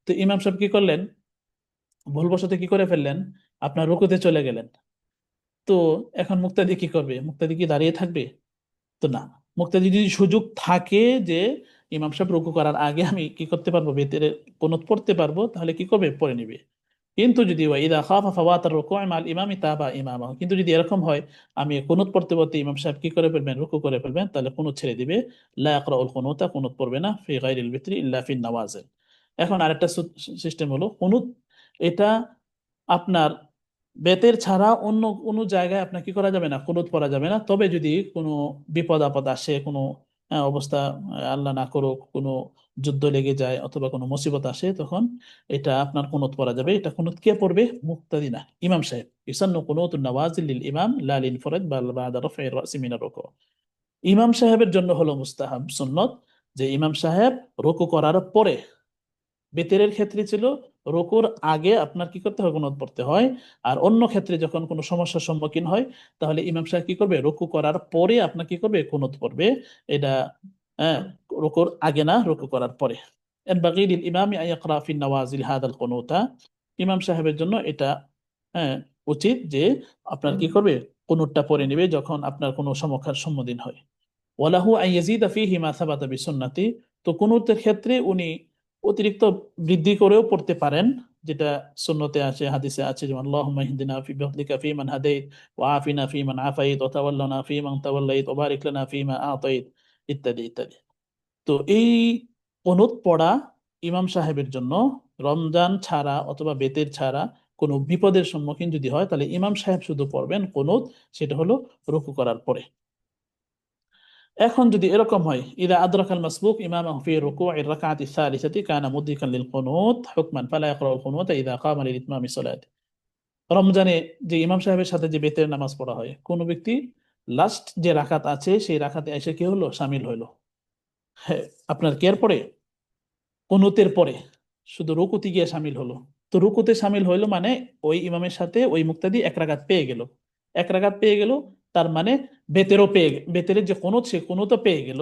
তো ইমাম সাহেব কি করলেন, ভুলবশত কি করে ফেললেন, আপনার রুকুতে চলে গেলেন। তো এখন মুক্তাদি কি করবে, মুক্তাদি কি দাঁড়িয়ে থাকবে? তো না, মুক্তাদি যদি সুযোগ থাকে যে ইমাম সাহেব রুকু করার আগে আমি কি করতে পারবো, বেতের কুনুত পড়তে পারবো, তাহলে কি করবে, পড়ে নিবে। কিন্তু যদি ইদা খাফা ফাওয়াতার রুকু' মা'আল ইমামি তাবা ইমামাহু, কিন্তু যদি এরকম হয় আমি কুনুত পড়তে পড়তে ইমাম সাহেব কি করে ফেলবেন, রুকু করে ফেলবেন, তাহলে কুনুত ছেড়ে দিবে। লা ইয়াকরাউল কুনুতা, কুনুত পড়বে না, ফি গায়রিল বিত্রি ইল্লা ফিন নওয়াজিল। এখন আরেকটা সিস্টেম হলো কুনুত, এটা আপনার বেতের ছাড়া অন্য কোনো জায়গায় আপনার কি করা যাবে না, কুনুত পড়া যাবে না। তবে যদি কোনো বিপদ আপদ আসে, কোনো অবস্থা, আল্লাহ না করুক, কোনো যুদ্ধ লেগে যায় অথবা কোনো মুসিবত আসে, তখন এটা আপনার কুনুত পড়া যাবে। এটা কুনুত কে পড়বে, মুক্তাদি না, ইমাম সাহেব। ইসান্নু কুনুতুন নওয়াজিল লিল ইমাম লা লিল ফরদ বাল বা'দা রাফঈ রাসি মিনার রুকু'। ইমাম সাহেবের জন্য হলো মুস্তাহাব, সুন্নত, যে ইমাম সাহেব রুকু করার পরে, বেতেরের ক্ষেত্রে ছিল রুকুর আগে আপনার কি করতে হয়, কুনুত পড়তে হয়। আর অন্য ক্ষেত্রে যখন কোনো সমস্যার সম্মুখীন হয়, তাহলে ইমাম সাহেব কি করবে, রুকু করার পরে আপনার কি করবে, কুনুত পড়বে। এটা হ্যাঁ, রুকুর আগে না, রুকু করার পরে। ينبغي للإمام أن يقرأ في النوازل هذا القنوت। ইমাম সাহেবের জন্য এটা হ্যাঁ উচিত যে আপনার কি করবে, কুনুতটা পড়ে নেবে যখন আপনার কোনো সমস্যার সম্মুখীন হয়। ওয়ালাহু আন ইয়াজিদা ফীহি মা সাবাতা বিসুন্নতি। তো কুনুতের ক্ষেত্রে উনি অতিরিক্ত বৃদ্ধি করেও পড়তে পারেন, যেটা সুন্নতে আছে, হাদিসে আছে, যেমন আল্লাহুম্মা ইহদিনা ফি বিফদলিকা ফীমান হাদাইত ওয়া আফিনা ফীমান আফাইত ওয়া তাওয়াল্লানা ফীমান তাওয়াল্লাইত ওয়া বারিক লানা ফীমা আতাইত, ইত্যাদি ইত্যাদি। তো এই কুনুত পড়া ইমাম সাহেবের জন্য রমজান ছাড়া অথবা বেতের ছাড়া কোনো বিপদের সম্মুখীন যদি হয়, তাহলে ইমাম সাহেব শুধু পড়বেন কুনুত, সেটা হলো রুকু করার পরে। এখন যদি এরকম হয়, ইদা আদরাকাল মাসবুক ইমামাহু ফি রুকু'আর রাকআতি সালিসাতি কানা মুদরিকান লিল কুনুত হুকমান ফালা ইয়াকরাউল কুনুত ইদা কামা লিল ইতমামি সালাতি। রমজানে যে ইমাম সাহেবের সাথে যে বেতের নামাজ পড়া হয়, কোন ব্যক্তি লাস্ট যে রাকাত আছে সেই রাকাতে এসে কি হলো, শামিল হইলো, হ্যাঁ, আপনার কেয়ার পরে কুনুতের পরে শুধু রুকুতে গিয়ে শামিল হলো। তো রুকুতে শামিল হইলো মানে ওই ইমামের সাথে ওই মুক্তাদি এক রাকাত পেয়ে গেল, এক রাকাত পেয়ে গেল, তার মানে বেতেরও পেয়ে বেতের যে কুনুত সে কুনুতও পেয়ে গেল।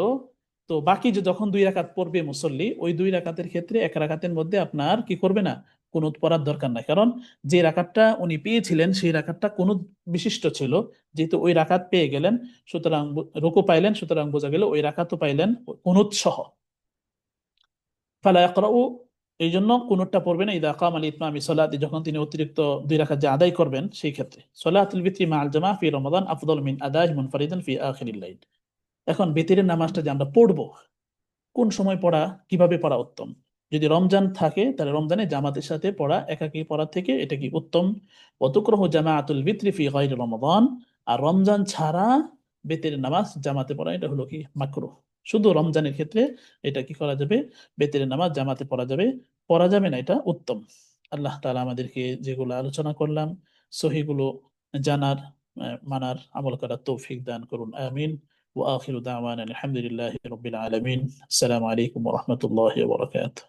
তো বাকি যে যখন দুই রাকাত পড়বে মুসল্লি, ওই দুই রাকাতের ক্ষেত্রে এক রাকাতের মধ্যে আপনার কি করবে না, কুনুত পড়ার দরকার নাই, কারণ যে রাকাতটা উনি পেয়েছিলেন সেই রাকাতটা কুনুত বিশিষ্ট ছিল। যেহেতু ওই রাকাত পেয়ে গেলেন, সুতরাং রুকু পাইলেন, সুতরাং বোঝা গেল ওই রাকাতও পাইলেন কুনুত সহ। ফালা ইয়াকরাউ, এই জন্য কুনুতটা পড়বে না ইদা কাম আল ইতমামি সালাতি, যখন তিনি অতিরিক্ত দুই রাকাত যে আদায় করবেন সেই ক্ষেত্রে। সালাতুল বিত্রি মা আল জামা ফি রমাদান আফদাল মিন আদাহি মুনফারিদান ফি আখিরিল লাইল। এখন বিতিরের নামাজটা যে আমরা পড়বো, কোন সময় পড়া, কিভাবে পড়া উত্তম? যদি রমজান থাকে তাহলে রমজানে জামাতের সাথে পড়া, একাকী পড়ার থেকে এটা কি উত্তম। ওয়াতুকরাহু জামাআতুল বিত্রি ফি গায়রি রমাদান, আর রমজান ছাড়া বেতের নামাজ জামাতে পড়া এটা হলো কি মাকরুহ। শুধু রমজানের ক্ষেত্রে এটা কি করা যাবে, বেতের নামাজ জামাতে পড়া যাবে, পড়া যাবে না, এটা উত্তম। আল্লাহ তাআলা আমাদেরকে যেগুলো আলোচনা করলাম সহিগুলো জানার, মানার, আমল করার তৌফিক দান করুন, আমিন। وآخر دعوانا الحمد لله رب العالمين. السلام عليكم ورحمة الله وبركاته.